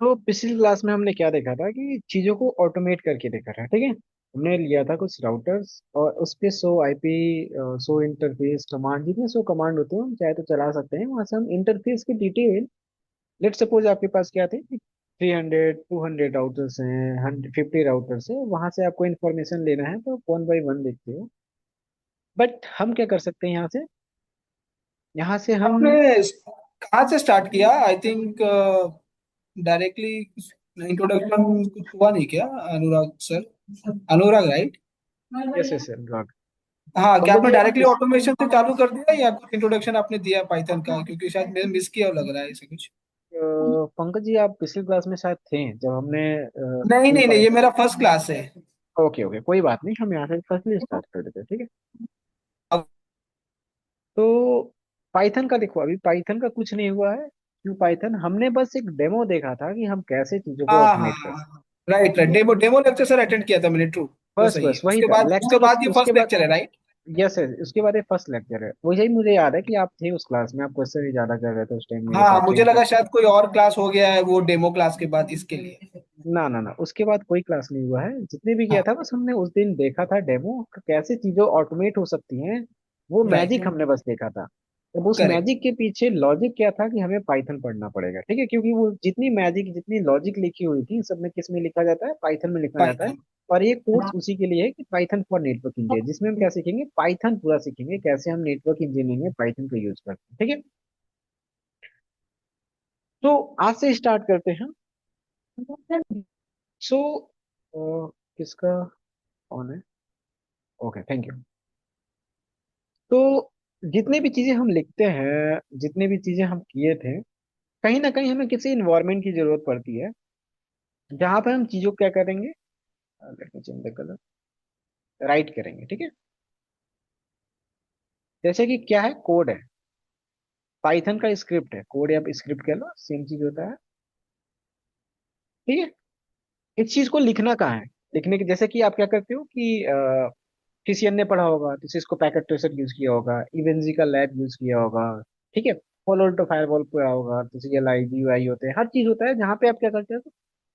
तो पिछली क्लास में हमने क्या देखा था कि चीजों को ऑटोमेट करके देखा था, ठीक है। हमने लिया था कुछ राउटर्स और उस पे सो आईपी, सो इंटरफेस कमांड, जितने सो कमांड होते हैं हम चाहे तो चला सकते हैं। वहां से हम इंटरफेस की डिटेल, लेट सपोज आपके पास क्या थे, 300 200 राउटर्स हैं, 150 राउटर्स है, वहां से आपको इन्फॉर्मेशन लेना है तो वन बाई वन देखते हो। बट हम क्या कर सकते हैं यहाँ से हम। आपने कहाँ से स्टार्ट किया? आई थिंक डायरेक्टली इंट्रोडक्शन कुछ हुआ नहीं क्या, अनुराग सर? अनुराग, राइट? यस यस अनुराग। हाँ, क्या पंकज आपने जी आप डायरेक्टली ऑटोमेशन से चालू कर दिया या कुछ इंट्रोडक्शन आपने दिया पाइथन का? क्योंकि शायद मैंने मिस किया लग रहा है ऐसे कुछ। पंकज जी आप पिछली क्लास में शायद थे जब हमने नहीं फुल नहीं नहीं, पाइप। ये मेरा फर्स्ट क्लास है। ओके ओके, कोई बात नहीं, हम यहाँ से फर्स्ट स्टार्ट कर देते हैं, ठीक है। अब- तो पाइथन का देखो, अभी पाइथन का कुछ नहीं हुआ है। क्यों पाइथन, हमने बस एक डेमो देखा था कि हम कैसे चीजों को हाँ हाँ ऑटोमेट कर सकते हाँ, right right, demo demo lecture sir attend किया था मैंने, ट्रू। वो हैं। बस सही है। बस वही उसके था बाद उसके लेक्चर, बाद ये उसके फर्स्ट बाद। लेक्चर है, राइट? यस यस, उसके बाद ये फर्स्ट लेक्चर है। वही मुझे याद है कि आप थे उस क्लास में, आप क्वेश्चन ही ज्यादा कर रहे थे उस टाइम मेरे हाँ हाँ, साथ, तो मुझे लगा शायद कोई और क्लास हो गया है वो डेमो क्लास के बाद, इसके लिए। ना ना ना, उसके बाद कोई क्लास नहीं हुआ है। जितने भी किया हाँ, था बस हमने उस दिन देखा था डेमो, कैसे चीजें ऑटोमेट हो सकती हैं। वो राइट। मैजिक हमने बस देखा था। अब उस करेक्ट। मैजिक के पीछे लॉजिक क्या था कि हमें पाइथन पढ़ना पड़ेगा, ठीक है, क्योंकि वो जितनी मैजिक जितनी लॉजिक लिखी हुई थी सब में किस में लिखा जाता है, पाइथन में लिखा जाता है। पाइथन। और ये कोर्स उसी के लिए है कि पाइथन फॉर नेटवर्क इंजीनियर, जिसमें हम क्या सीखेंगे, पाइथन पूरा सीखेंगे, कैसे हम नेटवर्क इंजीनियरिंग में पाइथन का यूज करते हैं, ठीक है। तो आज से स्टार्ट करते हैं। सो किसका ऑन है? Okay thank you. तो जितने भी चीजें हम लिखते हैं, जितने भी चीजें हम किए थे, कहीं ना कहीं हमें किसी इन्वायरमेंट की जरूरत पड़ती है जहां पर हम चीजों को क्या करेंगे, let me change the colour, right करेंगे, ठीक है। जैसे कि क्या है, कोड है, पाइथन का स्क्रिप्ट है, कोड या स्क्रिप्ट कह लो, सेम चीज होता है, ठीक है। इस चीज को लिखना कहाँ है, लिखने के जैसे कि आप क्या करते हो कि टीसीएन ने पढ़ा होगा तो इसको पैकेट ट्रेसर यूज किया होगा, इवेंजी का लैब यूज किया होगा, ठीक है। फॉलो टू फायरवॉल पढ़ा होगा, तो सीएलआई जीयूआई होते हैं, हर चीज होता है जहाँ पे आप क्या करते हो,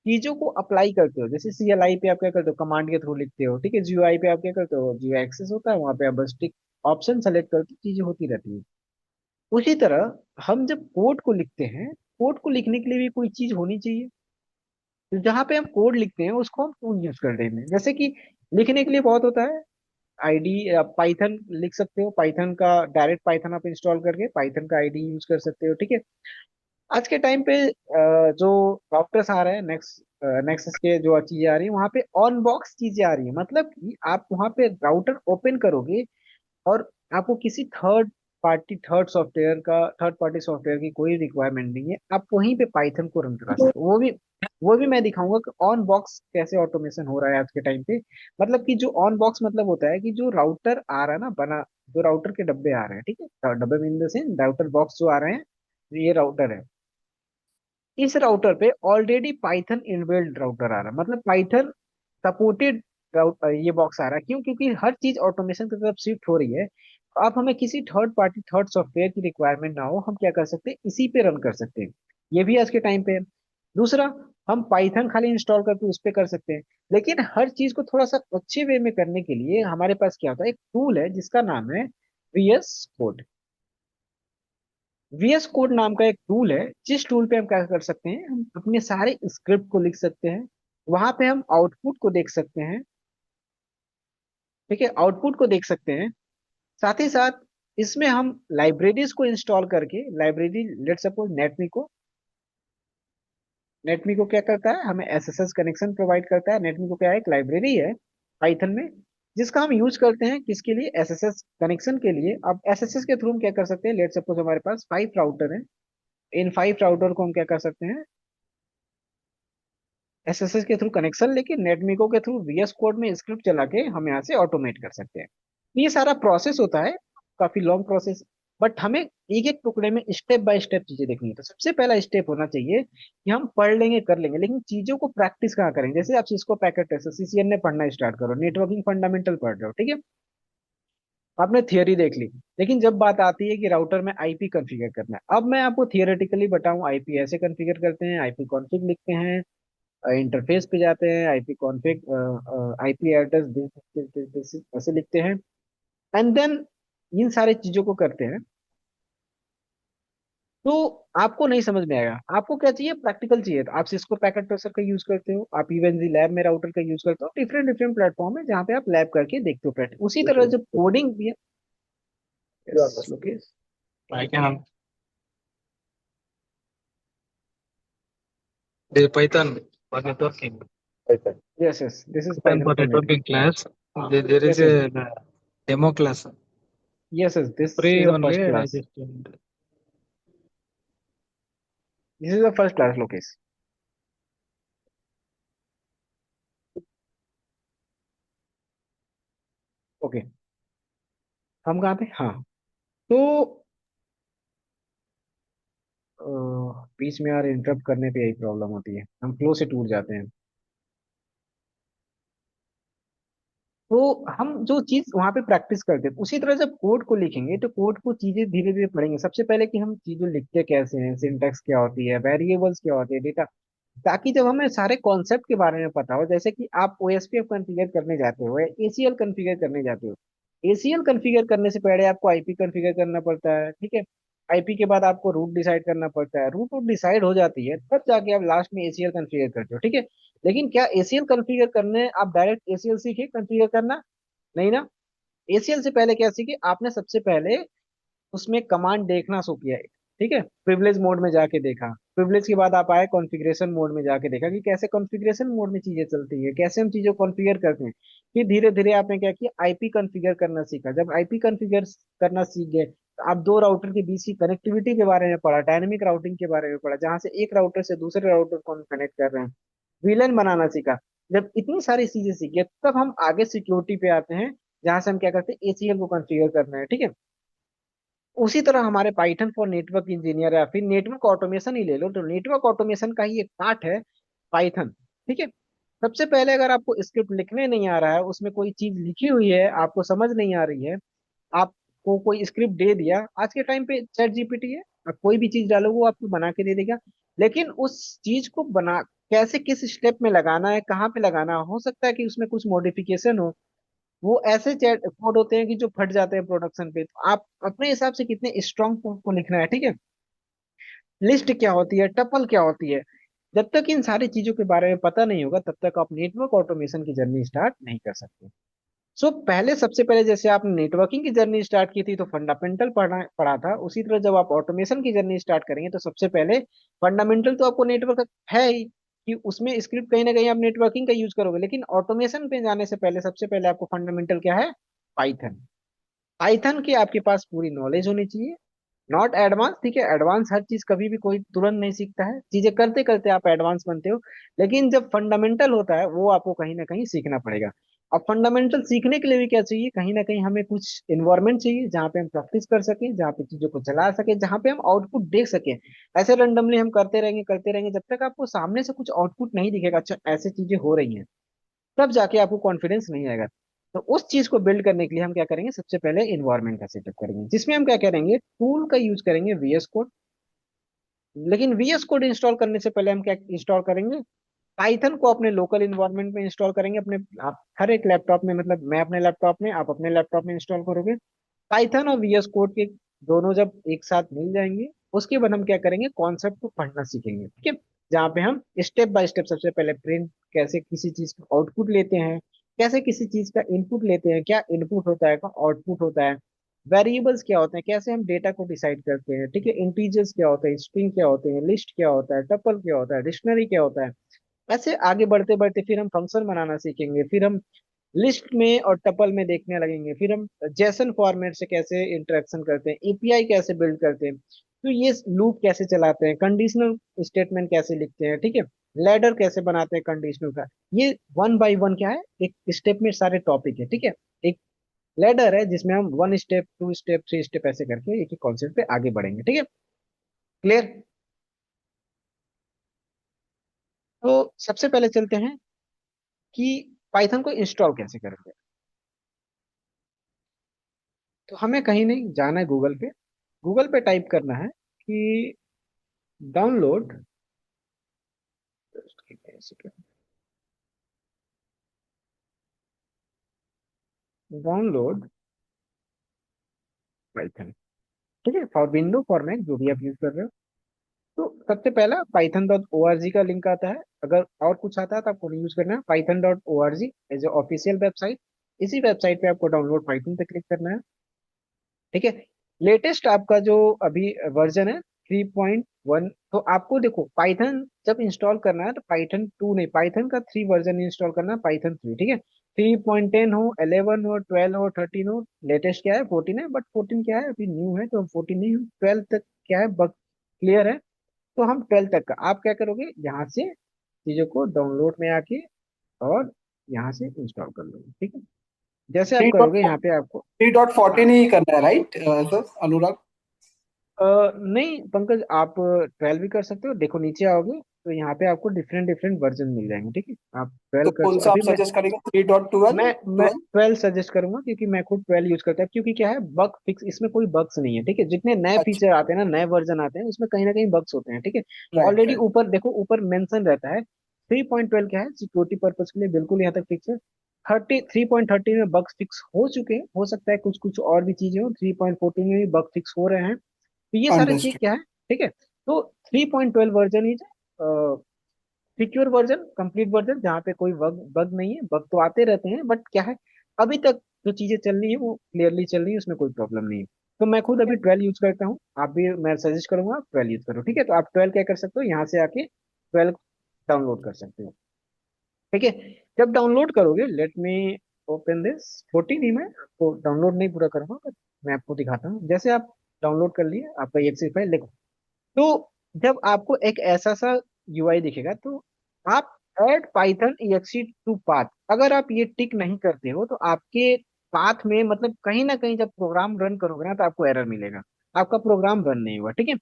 चीजों को अप्लाई करते हो। जैसे सीएलआई पे आप क्या करते हो, कमांड के थ्रू लिखते हो, ठीक है। जीयूआई पे आप क्या करते हो, जीयूआई एक्सेस होता है, वहां पे आप बस टिक ऑप्शन सेलेक्ट करके चीजें होती रहती है। उसी तरह हम जब कोड को लिखते हैं, कोड को लिखने के लिए भी कोई चीज होनी चाहिए। तो जहाँ पे हम कोड लिखते हैं उसको हम टूल यूज कर देंगे, जैसे कि लिखने के लिए बहुत होता है, आईडी, पाइथन लिख सकते हो, पाइथन का डायरेक्ट पाइथन आप इंस्टॉल करके पाइथन का आईडी यूज कर सकते हो, ठीक है। आज के टाइम पे जो सॉफ्टवेयर आ रहे हैं, नेक्सस के जो चीजें आ रही है, वहां पे ऑन बॉक्स चीजें आ रही है, मतलब कि आप वहां पे राउटर ओपन करोगे और आपको किसी थर्ड पार्टी सॉफ्टवेयर की कोई रिक्वायरमेंट नहीं है, आप वहीं पे पाइथन को रन करा सकते हो। वो भी मैं दिखाऊंगा कि ऑन बॉक्स कैसे ऑटोमेशन हो रहा है आज के टाइम पे। मतलब कि जो ऑन बॉक्स मतलब होता है कि जो राउटर आ रहा है ना बना, जो राउटर के डब्बे आ रहे हैं, ठीक है, डब्बे mean the same router box जो आ रहे हैं, ये राउटर है। इस राउटर पे ऑलरेडी पाइथन इनबिल्ट राउटर आ रहा है, मतलब पाइथन सपोर्टेड ये बॉक्स आ रहा है। क्यों? क्योंकि हर चीज ऑटोमेशन की तरफ शिफ्ट हो रही है। तो आप हमें किसी थर्ड पार्टी थर्ड सॉफ्टवेयर की रिक्वायरमेंट ना हो, हम क्या कर सकते हैं, इसी पे रन कर सकते हैं। ये भी आज के टाइम पे है। दूसरा, हम पाइथन खाली इंस्टॉल करके उस पे कर सकते हैं। लेकिन हर चीज को थोड़ा सा अच्छे वे में करने के लिए हमारे पास क्या होता है, एक टूल है जिसका नाम है VS कोड। VS कोड नाम का एक टूल है, जिस टूल पे हम क्या कर सकते हैं, हम अपने सारे स्क्रिप्ट को लिख सकते हैं। वहां पे हम आउटपुट को देख सकते हैं, ठीक है, आउटपुट को देख सकते हैं। साथ ही साथ इसमें हम लाइब्रेरीज को इंस्टॉल करके, लाइब्रेरी लेट सपोज नेटमी को, नेटमी को क्या करता है, हमें एसएसएस कनेक्शन प्रोवाइड करता है। नेटमी को क्या है, एक लाइब्रेरी है पाइथन में, जिसका हम यूज करते हैं किसके लिए, एसएसएस कनेक्शन के लिए। अब एसएसएस के थ्रू हम क्या कर सकते हैं, लेट सपोज हमारे पास 5 राउटर हैं, इन 5 राउटर को हम क्या कर सकते हैं, एसएसएस के थ्रू कनेक्शन लेके नेटमिको के थ्रू VS कोड में स्क्रिप्ट चला के हम यहाँ से ऑटोमेट कर सकते हैं। ये सारा प्रोसेस होता है, काफी लॉन्ग प्रोसेस। बट हमें एक एक टुकड़े में स्टेप बाय स्टेप चीजें देखनी है। तो सबसे पहला स्टेप होना चाहिए कि हम पढ़ लेंगे कर लेंगे, लेकिन चीजों को प्रैक्टिस कहाँ करेंगे। जैसे आप सिस्को पैकेट है, सीसीएन ने पढ़ना स्टार्ट करो, नेटवर्किंग फंडामेंटल पढ़ रहे हो, ठीक है। आपने थियोरी देख ली, लेकिन जब बात आती है कि राउटर में आईपी कॉन्फ़िगर करना है, अब मैं आपको थियोरेटिकली बताऊं आईपी ऐसे कॉन्फ़िगर करते हैं, आईपी कॉन्फ़िग लिखते हैं, इंटरफेस पे जाते हैं, आईपी कॉन्फ़िग, आईपी एड्रेस ऐसे लिखते हैं, एंड देन इन सारी चीजों को करते हैं, तो आपको नहीं समझ में आएगा। आपको क्या चाहिए, प्रैक्टिकल चाहिए, तो आप सिस्को पैकेट ट्रेसर का यूज करते हो, आप इवेंजी लैब में राउटर का यूज करते हो, डिफरेंट डिफरेंट प्लेटफॉर्म है जहाँ पे आप लैब करके देखते हो प्रैक्टिस। उसी तरह जब कोडिंग भी है। Yes Lokesh. I can the Python for networking. Python. Yes yes, this is Python Python for for network. networking class. There is yes yes, a demo class. Yes yes, this Free is the only. First I class, just joined. This is the first class Lokesh. Okay, हम कहाँ थे, हाँ। तो अ, बीच में यार interrupt करने पे यही प्रॉब्लम होती है, हम फ्लो से टूट जाते हैं। तो हम जो चीज वहां पे प्रैक्टिस करते हैं, उसी तरह जब कोड को लिखेंगे तो कोड को चीजें धीरे धीरे पढ़ेंगे। सबसे पहले कि हम चीजें लिखते कैसे हैं, सिंटैक्स क्या होती है, वेरिएबल्स क्या होती है, डेटा, ताकि जब हमें सारे कॉन्सेप्ट के बारे में पता हो, जैसे कि आप ओएसपीएफ कॉन्फ़िगर करने जाते हो या एसीएल कॉन्फ़िगर करने जाते हो, एसीएल कॉन्फ़िगर करने से पहले आपको आईपी कॉन्फ़िगर करना पड़ता है, ठीक है। आईपी के बाद आपको रूट डिसाइड करना पड़ता है, रूट रूट डिसाइड हो जाती है, तब जाके आप लास्ट में एसीएल कॉन्फ़िगर करते हो, ठीक है। लेकिन क्या एसीएल कॉन्फ़िगर करने आप डायरेक्ट एसीएल सीखे कॉन्फ़िगर करना? नहीं ना। एसीएल से पहले क्या सीखे आपने, सबसे पहले उसमें कमांड देखना शुरू किया है, ठीक है। प्रिविलेज मोड में जाके देखा, प्रिविलेज के बाद आप आए कॉन्फ़िगरेशन मोड में जाके देखा कि कैसे कॉन्फ़िगरेशन मोड में चीजें चलती है, कैसे हम चीजों को कॉन्फ़िगर करते हैं। फिर धीरे धीरे आपने क्या किया, आईपी कॉन्फ़िगर करना सीखा। जब आईपी कॉन्फ़िगर करना सीख गए, तो आप दो राउटर के बीच की कनेक्टिविटी के बारे में पढ़ा, डायनेमिक राउटिंग के बारे में पढ़ा, जहां से एक राउटर से दूसरे राउटर को हम कनेक्ट कर रहे हैं, विलन बनाना सीखा। जब इतनी सारी चीजें सीखे, तब हम आगे सिक्योरिटी पे आते हैं, जहां से हम क्या करते हैं, एसीएल को कॉन्फ़िगर करना है, ठीक है। उसी तरह हमारे पाइथन फॉर नेटवर्क इंजीनियर या फिर नेटवर्क ऑटोमेशन ही ले लो, तो नेटवर्क ऑटोमेशन का ही एक पार्ट है पाइथन, ठीक है। सबसे पहले अगर आपको स्क्रिप्ट लिखने नहीं आ रहा है, उसमें कोई चीज लिखी हुई है आपको समझ नहीं आ रही है, आपको कोई स्क्रिप्ट दे दिया, आज के टाइम पे चैट जीपीटी है, आप कोई भी चीज डालो वो आपको बना के दे देगा। लेकिन उस चीज को बना कैसे, किस स्टेप में लगाना है, कहाँ पे लगाना है, हो सकता है कि उसमें कुछ मॉडिफिकेशन हो। वो ऐसे चैट कोड होते हैं कि जो फट जाते हैं प्रोडक्शन पे, तो आप अपने हिसाब से कितने स्ट्रांग कोड को लिखना है, ठीक है। लिस्ट क्या होती है, टपल क्या होती है, जब तक इन सारी चीजों के बारे में पता नहीं होगा, तब तक आप नेटवर्क ऑटोमेशन की जर्नी स्टार्ट नहीं कर सकते। सो पहले, सबसे पहले जैसे आपने नेटवर्किंग की जर्नी स्टार्ट की थी तो फंडामेंटल पढ़ा पढ़ा था, उसी तरह जब आप ऑटोमेशन की जर्नी स्टार्ट करेंगे तो सबसे पहले फंडामेंटल तो आपको नेटवर्क है ही, कि उसमें स्क्रिप्ट कहीं ना कहीं आप नेटवर्किंग का यूज करोगे, लेकिन ऑटोमेशन पे जाने से पहले सबसे पहले आपको फंडामेंटल क्या है, पाइथन। पाइथन की आपके पास पूरी नॉलेज होनी चाहिए, नॉट एडवांस, ठीक है। एडवांस हर चीज कभी भी कोई तुरंत नहीं सीखता है, चीजें करते करते आप एडवांस बनते हो, लेकिन जब फंडामेंटल होता है वो आपको कहीं ना कहीं सीखना पड़ेगा। अब फंडामेंटल सीखने के लिए भी क्या चाहिए, कहीं ना कहीं हमें कुछ इन्वायरमेंट चाहिए जहाँ पे हम प्रैक्टिस कर सकें, जहाँ पे चीजों को चला सके, जहाँ पे हम आउटपुट देख सकें। ऐसे रैंडमली हम करते रहेंगे, जब तक आपको सामने से कुछ आउटपुट नहीं दिखेगा, अच्छा ऐसे चीजें हो रही हैं, तब जाके आपको कॉन्फिडेंस नहीं आएगा। तो उस चीज को बिल्ड करने के लिए हम क्या करेंगे, सबसे पहले इन्वायरमेंट का सेटअप करेंगे, जिसमें हम क्या करेंगे, टूल का यूज करेंगे वीएस कोड। लेकिन वीएस कोड इंस्टॉल करने से पहले हम क्या इंस्टॉल करेंगे, पाइथन को अपने लोकल इन्वायरमेंट में इंस्टॉल करेंगे, अपने आप हर एक लैपटॉप में, मतलब मैं अपने लैपटॉप में, आप अपने लैपटॉप में इंस्टॉल करोगे। पाइथन और वीएस कोड के दोनों जब एक साथ मिल जाएंगे, उसके बाद हम क्या करेंगे, कॉन्सेप्ट को पढ़ना सीखेंगे, ठीक है। जहाँ पे हम स्टेप बाय स्टेप, सबसे पहले प्रिंट, कैसे किसी चीज का आउटपुट लेते हैं, कैसे किसी चीज का इनपुट लेते हैं, क्या इनपुट होता है, क्या आउटपुट होता है, वेरिएबल्स क्या होते हैं, कैसे हम डेटा को डिसाइड करते हैं, ठीक है। इंटीजर्स क्या होते हैं, स्ट्रिंग क्या होते हैं, लिस्ट क्या होता है, टपल क्या होता है, डिक्शनरी क्या होता है। ऐसे आगे बढ़ते बढ़ते फिर हम फंक्शन बनाना सीखेंगे, फिर हम लिस्ट में और टपल में देखने लगेंगे, फिर हम जेसन फॉर्मेट से कैसे इंटरेक्शन करते हैं, एपीआई कैसे बिल्ड करते हैं, तो ये लूप कैसे चलाते हैं, कंडीशनल स्टेटमेंट कैसे लिखते हैं, ठीक है। लैडर कैसे बनाते हैं कंडीशनल का, ये वन बाय वन क्या है, एक स्टेप में सारे टॉपिक है, ठीक है। एक लैडर है जिसमें हम one step, two step, three step ऐसे करके एक ही कॉन्सेप्ट पे आगे बढ़ेंगे, ठीक है। क्लियर। तो सबसे पहले चलते हैं कि पाइथन को इंस्टॉल कैसे करेंगे। तो हमें कहीं नहीं जाना है, गूगल पे टाइप करना है कि डाउनलोड, डाउनलोड पाइथन, ठीक है, फॉर विंडो फॉर मैक जो भी आप यूज कर रहे हो। तो सबसे पहला python.org का लिंक आता है। अगर और कुछ आता है तो आपको नहीं यूज करना है, python.org as a official website. इसी वेबसाइट पे आपको डाउनलोड पाइथन पे क्लिक करना है। ठीक है, लेटेस्ट आपका जो अभी वर्जन है 3.1। तो आपको देखो पाइथन जब इंस्टॉल करना है तो पाइथन 2 नहीं, पाइथन का 3 वर्जन इंस्टॉल करना है, पाइथन 3, ठीक है। 3.10 हो, 11 हो, 12 हो, 13 हो। लेटेस्ट क्या है 14 है, बट 14 क्या है अभी न्यू है तो हम 14 नहीं, हम 12 तक क्या है बग क्लियर है। तो हम 12 तक का आप क्या करोगे, यहाँ से चीजों को डाउनलोड में आके और यहाँ से इंस्टॉल कर लोगे, ठीक है। जैसे आप थ्री डॉट करोगे यहाँ पे आपको, थ्री डॉट हाँ, फोर्टीन ही करना है, राइट सर अनुराग? नहीं पंकज, आप 12 भी कर सकते हो। देखो नीचे आओगे तो यहाँ पे आपको डिफरेंट डिफरेंट वर्जन मिल जाएंगे, ठीक है। आप तो 12 कौन सा आप अभी सजेस्ट करेंगे, 3.12? मैं 12 सजेस्ट करूंगा, क्योंकि मैं खुद 12 यूज करता हूँ। क्योंकि क्या है, बग फिक्स इसमें कोई बग्स नहीं है, ठीक है। जितने नए अच्छा, फीचर आते हैं ना, नए वर्जन आते हैं, उसमें कहीं ना कहीं बग्स होते हैं, ठीक है। Right already right. ऊपर देखो, ऊपर मेंशन रहता है 3.12 क्या है, सिक्योरिटी पर्पज के लिए बिल्कुल यहाँ तक फिक्स है। 3.13 में बग्स फिक्स हो चुके हैं, हो सकता है कुछ कुछ और भी चीजें हो, 3.14 में भी बग फिक्स हो रहे हैं। तो ये सारे चीज अंडरस्टूड। क्या है, ठीक है। तो 3.12 वर्जन ही सिक्योर वर्जन, कंप्लीट वर्जन, जहाँ पे कोई बग बग नहीं है। बग तो आते रहते हैं, बट क्या है, अभी तक जो चीजें चल रही है वो क्लियरली चल रही है, उसमें कोई प्रॉब्लम नहीं है। तो मैं खुद अभी 12 यूज करता हूँ, आप भी, मैं सजेस्ट करूंगा आप 12 यूज करो, ठीक है। तो आप 12 क्या कर सकते हो, यहाँ से आके 12 डाउनलोड कर सकते हो, ठीक है। जब डाउनलोड करोगे, लेट मी ओपन दिस 14 ही, मैं आपको डाउनलोड नहीं पूरा करूंगा, but मैं आपको दिखाता हूँ। जैसे आप डाउनलोड कर लिए आपका exe फाइल, देखो। तो जब आपको एक ऐसा सा यूआई दिखेगा, तो आप add Python exe to path, अगर आप ये टिक नहीं करते हो तो आपके पाथ में, मतलब कहीं ना कहीं जब प्रोग्राम रन करोगे ना तो आपको एरर मिलेगा, आपका प्रोग्राम रन नहीं हुआ, ठीक है।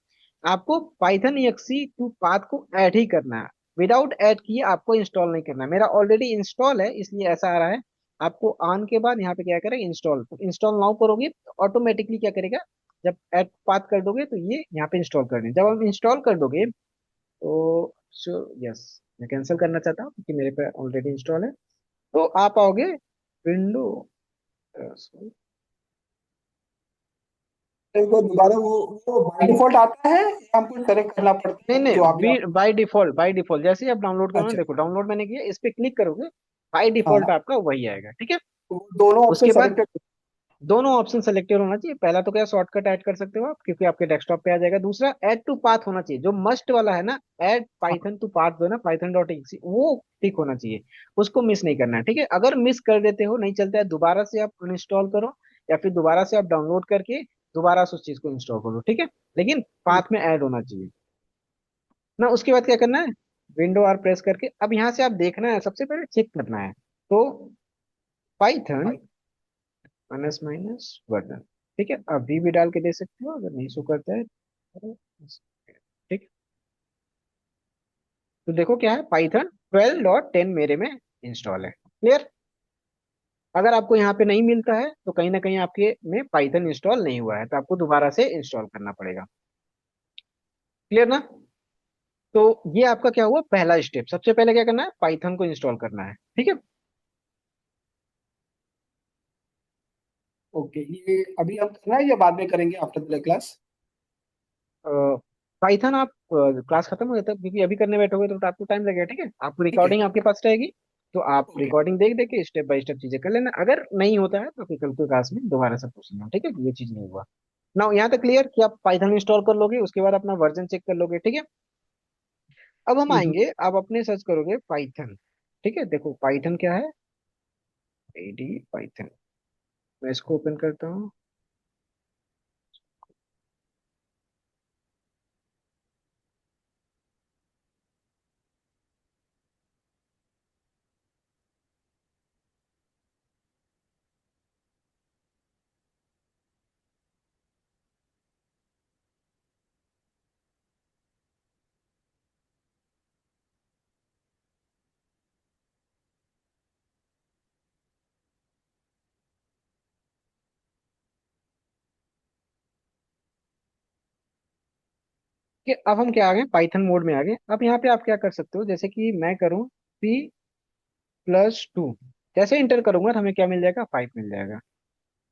आपको पाइथन exe टू पाथ को ऐड ही करना है, विदाउट ऐड किए आपको इंस्टॉल नहीं करना है। मेरा ऑलरेडी इंस्टॉल है इसलिए ऐसा आ रहा है। आपको ऑन के बाद यहाँ पे क्या करेगा, इंस्टॉल, तो इंस्टॉल नाउ करोगे तो ऑटोमेटिकली क्या करेगा, जब ऐड पाथ कर दोगे तो ये यहाँ पे इंस्टॉल कर दें। जब हम इंस्टॉल कर दोगे तो यस, मैं कैंसिल करना चाहता हूँ क्योंकि मेरे पे ऑलरेडी इंस्टॉल है। तो आप आओगे विंडो, तो दोबारा वो बाय डिफॉल्ट आता है या हमको सेलेक्ट करना पड़ता नहीं है जो आप यहाँ? नहीं, बाय डिफॉल्ट जैसे ही आप डाउनलोड करोगे, अच्छा, देखो डाउनलोड मैंने किया, इस पे क्लिक करोगे, बाय डिफॉल्ट हाँ, आपका वही आएगा, ठीक है। तो वो दोनों ऑप्शन उसके बाद सेलेक्टेड। दोनों ऑप्शन सेलेक्टेड होना चाहिए। पहला तो क्या, शॉर्टकट ऐड कर सकते हो आप, क्योंकि आपके डेस्कटॉप पे आ जाएगा। दूसरा, ऐड टू पाथ होना चाहिए, जो मस्ट वाला है ना, ऐड हाँ, पाइथन टू पाथ, जो है ना python.exe, वो टिक होना चाहिए। उसको मिस नहीं करना है, ठीक है। अगर मिस कर देते हो, नहीं चलता है, दोबारा से आप अनइंस्टॉल करो, या फिर दोबारा से आप डाउनलोड करके दोबारा से उस चीज को इंस्टॉल करो, ठीक है। लेकिन ठीक। पाथ में ऐड होना चाहिए ना। उसके बाद क्या करना है, विंडो आर प्रेस करके अब यहाँ से आप देखना है, सबसे पहले चेक करना है। तो पाइथन माइनस माइनस वर्जन, ठीक है, अभी भी डाल के दे सकते हो, अगर नहीं शो करता है तो, ठीक। तो देखो क्या है, पाइथन 12.10 मेरे में इंस्टॉल है, क्लियर। अगर आपको यहाँ पे नहीं मिलता है तो कहीं ना कहीं आपके में पाइथन इंस्टॉल नहीं हुआ है, तो आपको दोबारा से इंस्टॉल करना पड़ेगा, क्लियर ना। तो ये आपका क्या हुआ, पहला स्टेप। सबसे पहले क्या करना है, पाइथन को इंस्टॉल करना है, ठीक है। ओके, ये अभी हम करना है या बाद में करेंगे आफ्टर द क्लास? पाइथन आप क्लास खत्म हो जाता है, क्योंकि अभी करने बैठोगे तो आपको टाइम लगेगा, ठीक है। आपको ठीक है। रिकॉर्डिंग आपके पास रहेगी, तो आप ओके। रिकॉर्डिंग देख देख के स्टेप बाय स्टेप चीजें कर लेना। अगर नहीं होता है तो फिर कल के क्लास में दोबारा से पूछ लेना, ठीक है, ये चीज नहीं हुआ ना। यहाँ तक क्लियर कि आप पाइथन इंस्टॉल कर लोगे, उसके बाद अपना वर्जन चेक कर लोगे, ठीक है। अब हम हम्म, आएंगे, आप अपने सर्च करोगे पाइथन, ठीक है। देखो पाइथन क्या है, एडी पाइथन, मैं इसको ओपन करता हूँ। कि अब हम क्या आ गए, पाइथन मोड में आ गए। अब यहाँ पे आप क्या कर सकते हो, जैसे कि मैं करूँ P+2, जैसे इंटर करूंगा तो हमें क्या मिल जाएगा, 5 मिल जाएगा।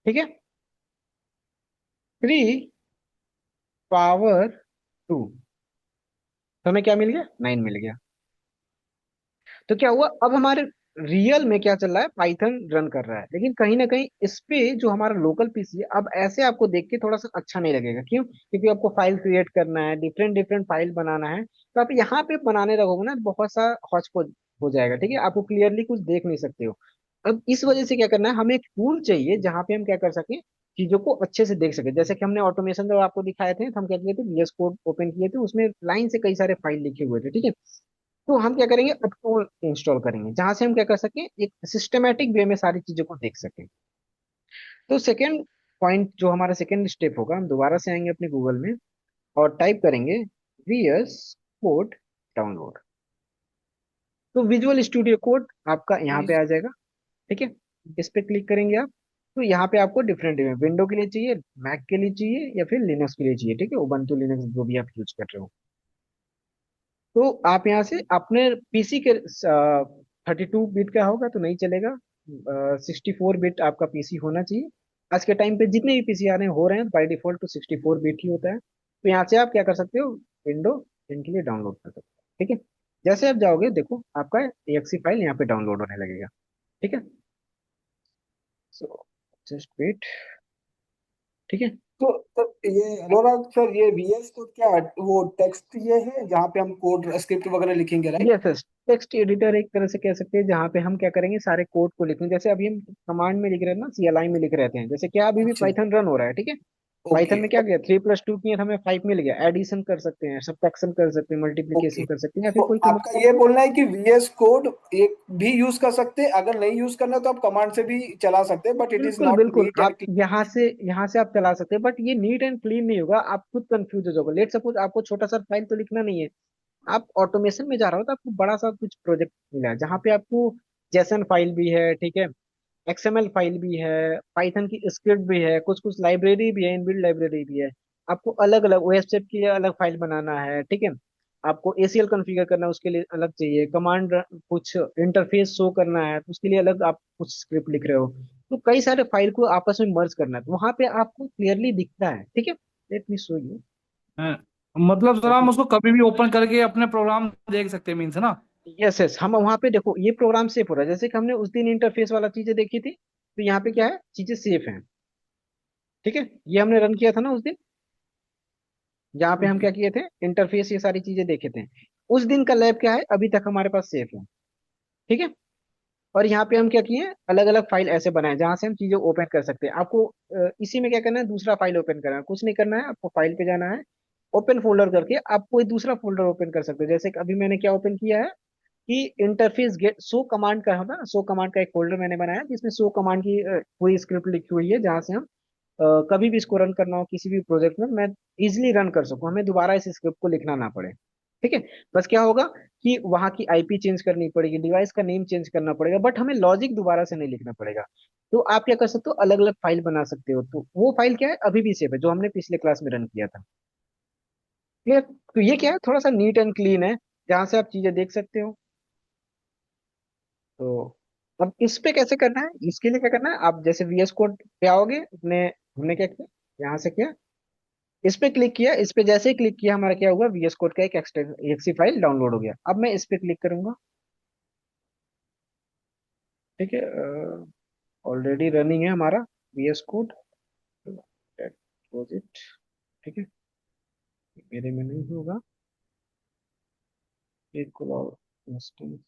ठीक है, 3 पावर 2, तो हमें क्या मिल गया, 9 मिल गया। तो क्या हुआ, अब हमारे रियल में क्या चल रहा है, पाइथन रन कर रहा है, लेकिन कहीं ना कहीं इस पे जो हमारा लोकल पीसी है, अब ऐसे आपको देख के थोड़ा सा अच्छा नहीं लगेगा। क्यों? क्योंकि आपको फाइल क्रिएट करना है, डिफरेंट डिफरेंट फाइल बनाना है, तो आप यहाँ पे बनाने लगोगे ना, बहुत सा हौच पौच हो जाएगा। ठीक है, आपको क्लियरली कुछ देख नहीं सकते हो। अब इस वजह से क्या करना है, हमें एक टूल चाहिए जहाँ पे हम क्या कर सकें, चीजों को अच्छे से देख सके। जैसे कि हमने ऑटोमेशन जब आपको दिखाए थे, तो हम क्या किए थे, VS कोड ओपन किए थे, उसमें लाइन से कई सारे फाइल लिखे हुए थे। ठीक है, तो हम क्या करेंगे, अब टूल इंस्टॉल करेंगे जहां से हम क्या कर सकें, एक सिस्टमेटिक वे में सारी चीजों को देख सकें। तो सेकेंड पॉइंट, जो हमारा सेकेंड स्टेप होगा, हम दोबारा से आएंगे अपने गूगल में और टाइप करेंगे VS कोड डाउनलोड। तो विजुअल स्टूडियो कोड आपका यहाँ पे आ जाएगा। ठीक है, इस पे क्लिक करेंगे आप, तो यहाँ पे आपको डिफरेंट विंडो के लिए चाहिए, मैक के लिए चाहिए, या फिर लिनक्स के लिए चाहिए। ठीक है, उबंटू लिनक्स जो भी आप यूज कर रहे हो, तो आप यहाँ से अपने पीसी के 32 बिट का होगा तो नहीं चलेगा, 64 बिट आपका पीसी होना चाहिए। आज के टाइम पे जितने भी पीसी आ रहे हैं, हो रहे हैं, बाय डिफॉल्ट तो 64 बिट ही होता है। तो यहाँ से आप क्या कर सकते हो, विंडो इनके लिए डाउनलोड कर सकते हो। ठीक है, जैसे आप जाओगे, देखो आपका exe फाइल यहाँ पे डाउनलोड होने लगेगा। ठीक है, सो जस्ट वेट। ठीक है, तो ये अनुराग सर, ये VS कोड क्या, वो टेक्स्ट ये है जहाँ पे हम कोड स्क्रिप्ट वगैरह लिखेंगे, right? Yes yes, text editor एक तरह से कह सकते हैं, जहाँ पे हम क्या करेंगे, सारे कोड को लिखेंगे। जैसे अभी हम कमांड में लिख रहे हैं ना, CLI में लिख रहे थे, जैसे क्या अभी भी अच्छा। पाइथन रन हो रहा है। ठीक है, ओके। पाइथन में क्या किया, 3+2 किए तो हमें 5 मिल गया। एडिशन कर सकते हैं, सब्ट्रैक्शन कर सकते हैं, ओके, मल्टीप्लिकेशन कर सकते हैं, या फिर तो कोई आपका कमांड ये आपको। बोलना है कि VS कोड एक भी यूज कर सकते हैं, अगर नहीं यूज करना तो आप कमांड से भी चला सकते हैं, बट इट इज बिल्कुल नॉट बिल्कुल, नीट एंड आप यहाँ से आप चला सकते हैं, बट ये नीट एंड क्लीन नहीं होगा, आप खुद कंफ्यूज हो जाओगे। लेट सपोज आपको छोटा सा फाइल तो लिखना नहीं है, आप ऑटोमेशन में जा रहे हो, तो आपको बड़ा सा कुछ प्रोजेक्ट मिला है जहाँ पे आपको जेसन फाइल भी है, ठीक है, XML फाइल भी है, पाइथन की स्क्रिप्ट भी है, कुछ कुछ लाइब्रेरी भी है, इनबिल्ट लाइब्रेरी भी है। आपको अलग अलग वेबसाइट के लिए अलग फाइल बनाना है। ठीक है, आपको ACL कॉन्फ़िगर करना है, उसके लिए अलग चाहिए कमांड, कुछ इंटरफेस शो करना है तो उसके लिए अलग आप कुछ स्क्रिप्ट लिख रहे हो। तो कई सारे फाइल को आपस में मर्ज करना है, तो वहां पे आपको क्लियरली दिखता है। ठीक है, लेट मी शो यू। है। मतलब सर हम उसको कभी भी ओपन करके अपने प्रोग्राम देख सकते हैं, मीन्स है ना? यस यस, हम वहां पे देखो, ये प्रोग्राम सेव हो रहा है, जैसे कि हमने उस दिन इंटरफेस वाला चीजें देखी थी, तो यहाँ पे क्या है, चीजें सेफ हैं। ठीक है, ये हमने रन किया था ना उस दिन, जहाँ पे हम ओके। क्या किए थे, इंटरफेस ये सारी चीजें देखे थे। उस दिन का लैब क्या है, अभी तक हमारे पास सेफ है। ठीक है, और यहाँ पे हम क्या किए, अलग अलग फाइल ऐसे बनाए जहां से हम चीजें ओपन कर सकते हैं। आपको इसी में क्या करना है, दूसरा फाइल ओपन करना है, कुछ नहीं करना है, आपको फाइल पे जाना है, ओपन फोल्डर करके आप कोई दूसरा फोल्डर ओपन कर सकते हो। जैसे कि अभी मैंने क्या ओपन किया है, कि इंटरफेस गेट शो कमांड का होता है, शो कमांड का एक फोल्डर मैंने बनाया जिसमें शो कमांड की पूरी स्क्रिप्ट लिखी हुई है, जहां से हम कभी भी इसको रन करना हो किसी भी प्रोजेक्ट में, मैं इजिली रन कर सकूं, हमें दोबारा इस स्क्रिप्ट को लिखना ना पड़े। ठीक है, बस क्या होगा कि वहां की IP चेंज करनी पड़ेगी, डिवाइस का नेम चेंज करना पड़ेगा, बट हमें लॉजिक दोबारा से नहीं लिखना पड़ेगा। तो आप क्या कर सकते हो, अलग अलग फाइल बना सकते हो। तो वो फाइल क्या है, अभी भी सेव है, जो हमने पिछले क्लास में रन किया था। क्लियर? तो ये क्या है, थोड़ा सा नीट एंड क्लीन है, जहां से आप चीजें देख सकते हो। तो अब इस पे कैसे करना है, इसके लिए क्या करना है, आप जैसे VS कोड पे आओगे अपने, हमने क्या किया, यहाँ से किया, इस पे क्लिक किया, इस पे जैसे ही क्लिक किया, हमारा क्या हुआ, VS कोड का एक exe फाइल डाउनलोड हो गया। अब मैं इस पे क्लिक करूंगा। ठीक है, ऑलरेडी रनिंग है हमारा VS कोड, डिपॉजिट। ठीक है, मेरे में नहीं होगा, बिल्कुल और इंस्टेंस।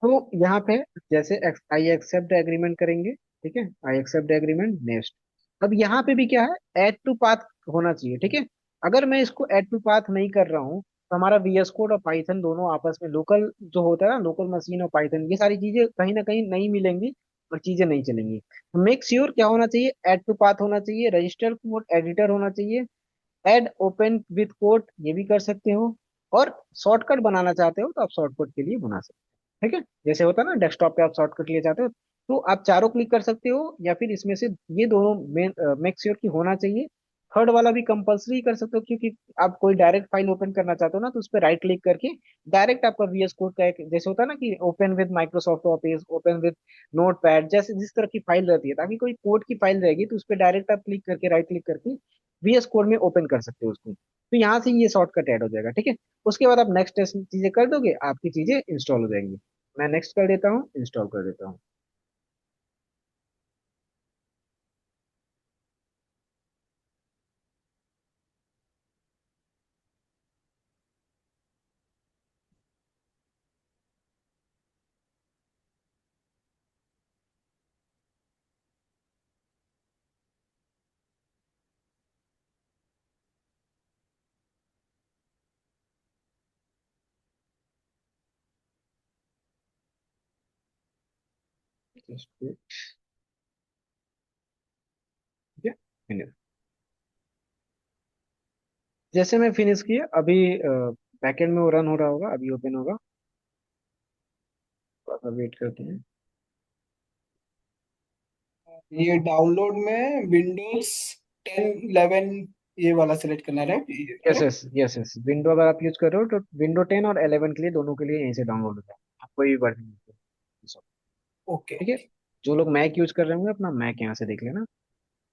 तो यहाँ पे जैसे आई एक्सेप्ट एग्रीमेंट करेंगे, ठीक है, आई एक्सेप्ट एग्रीमेंट नेक्स्ट। अब यहाँ पे भी क्या है, ऐड टू पाथ होना चाहिए। ठीक है, अगर मैं इसको ऐड टू पाथ नहीं कर रहा हूँ, तो हमारा VS कोड और पाइथन दोनों आपस में लोकल जो होता है ना, लोकल मशीन और पाइथन, ये सारी चीजें कहीं ना कहीं नहीं मिलेंगी और चीजें नहीं चलेंगी। तो मेक श्योर क्या होना चाहिए, ऐड टू पाथ होना चाहिए, रजिस्टर कोड एडिटर होना चाहिए, ऐड ओपन विथ कोड ये भी कर सकते हो, और शॉर्टकट बनाना चाहते हो तो आप शॉर्टकट के लिए बना सकते हो, ठीक है। जैसे होता है ना डेस्कटॉप पे आप शॉर्टकट लिए चाहते हो, तो आप चारों क्लिक कर सकते हो, या फिर इसमें से ये दोनों मेक श्योर की होना चाहिए। थर्ड वाला भी कंपलसरी कर सकते हो, क्योंकि आप कोई डायरेक्ट फाइल ओपन करना चाहते हो ना, तो उस पर राइट क्लिक करके डायरेक्ट आपका VS कोड का एक जैसे होता है ना कि open with Microsoft office, open with notepad, जैसे जिस तरह की फाइल रहती है, ताकि कोई कोड की फाइल रहेगी तो उस पर डायरेक्ट आप क्लिक करके राइट क्लिक करके VS कोड में ओपन कर सकते हो उसको, तो यहाँ से ये शॉर्टकट ऐड हो जाएगा, ठीक है। उसके बाद आप नेक्स्ट चीजें कर दोगे, आपकी चीजें इंस्टॉल हो जाएंगी। मैं नेक्स्ट कर देता हूँ, इंस्टॉल कर देता हूँ। Just wait, ठीक है, finish। जैसे मैं फिनिश किया अभी, बैकएंड में वो रन हो रहा होगा, अभी ओपन होगा, थोड़ा सा वेट करते हैं। ये डाउनलोड में विंडोज 10 11 ये वाला सेलेक्ट करना है, right? Yes correct. Yes yes yes, window अगर आप यूज कर रहे हो तो विंडो 10 और 11 के लिए, दोनों के लिए यहीं से डाउनलोड हो जाएगा, आप कोई भी वर्जन, ओके। ठीक है। जो लोग मैक यूज कर रहे होंगे अपना मैक यहाँ से देख लेना,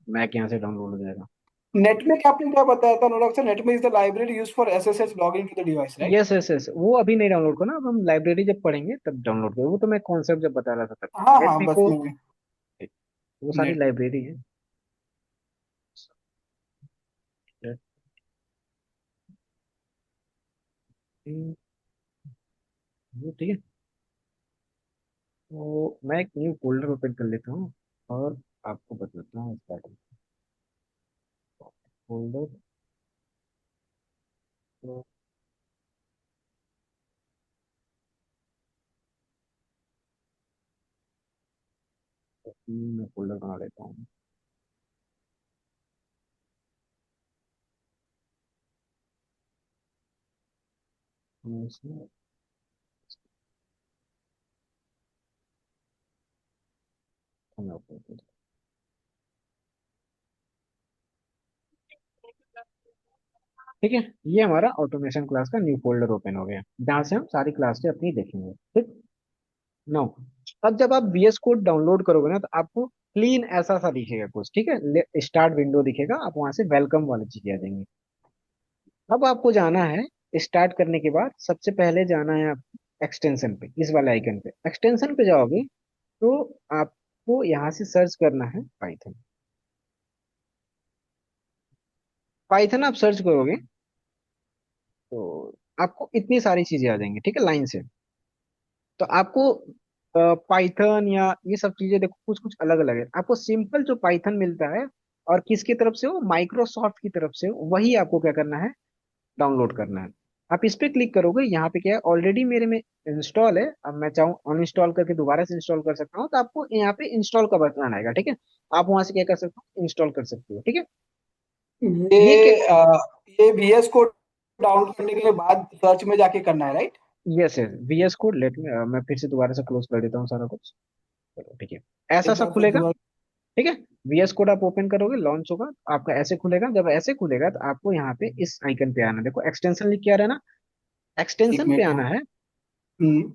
मैक यहाँ से डाउनलोड हो जाएगा। नेटमेक आपने क्या बताया था Anurag sir? Netmiko is the library use for SSH login to the device, right? Yes yes yes, वो अभी नहीं डाउनलोड करना, अब हम लाइब्रेरी जब पढ़ेंगे तब डाउनलोड करो, वो तो मैं कॉन्सेप्ट जब बता रहा था तब। हाँ नेट हाँ, भी बस को, में वो सारी नेट। लाइब्रेरी है। वो ठीक है, तो मैं एक न्यू फोल्डर ओपन कर लेता हूँ, और आपको बताता हूँ स्टार्टिंग फोल्डर। तो मैं फोल्डर बना लेता हूँ। मैं इसमें मैं open करता हूँ। ठीक है, ये हमारा ऑटोमेशन क्लास का न्यू फोल्डर ओपन हो गया, जहाँ से हम सारी क्लासें अपनी देखेंगे, ठीक। नो, अब जब आप VS कोड डाउनलोड करोगे ना, तो आपको क्लीन ऐसा सा दिखेगा कुछ, ठीक है, स्टार्ट विंडो दिखेगा, आप वहां से वेलकम वाली चीजें आ जाएंगी। अब आपको जाना है, स्टार्ट करने के बाद सबसे पहले जाना है आप एक्सटेंशन पे, इस वाले आइकन पे एक्सटेंशन पे जाओगे, तो आपको यहाँ से सर्च करना है पाइथन। पाइथन आप सर्च करोगे तो आपको इतनी सारी चीजें आ जाएंगी, ठीक है, लाइन से। तो आपको पाइथन या ये सब चीजें देखो, कुछ कुछ अलग अलग है, आपको सिंपल जो पाइथन मिलता है, और किसकी तरफ से हो, माइक्रोसॉफ्ट की तरफ से हो, वही आपको क्या करना है, डाउनलोड करना है। आप इस पे क्लिक करोगे, यहाँ पे क्या है, ऑलरेडी मेरे में इंस्टॉल है, अब मैं चाहूँ अनइंस्टॉल करके दोबारा से इंस्टॉल कर सकता हूँ, तो आपको यहाँ पे इंस्टॉल का बटन आएगा, ठीक है। आप वहां से क्या कर सकते हो, इंस्टॉल कर सकते हो, ठीक है। ये क्या, ये VS कोड डाउनलोड करने के बाद सर्च में जाके करना है, right? Yes yes, VS code लेट में, मैं फिर से दोबारा से क्लोज कर देता हूँ सारा कुछ, चलो ठीक है, ऐसा एक सा बार फिर खुलेगा, दोबारा। ठीक है। VS कोड आप ओपन करोगे, लॉन्च होगा, आपका ऐसे खुलेगा, जब ऐसे खुलेगा तो आपको यहाँ पे इस आइकन पे आना, देखो एक्सटेंशन लिख के आ रहा है ना, एक एक्सटेंशन पे मिनट, हाँ। आना है। हम्म।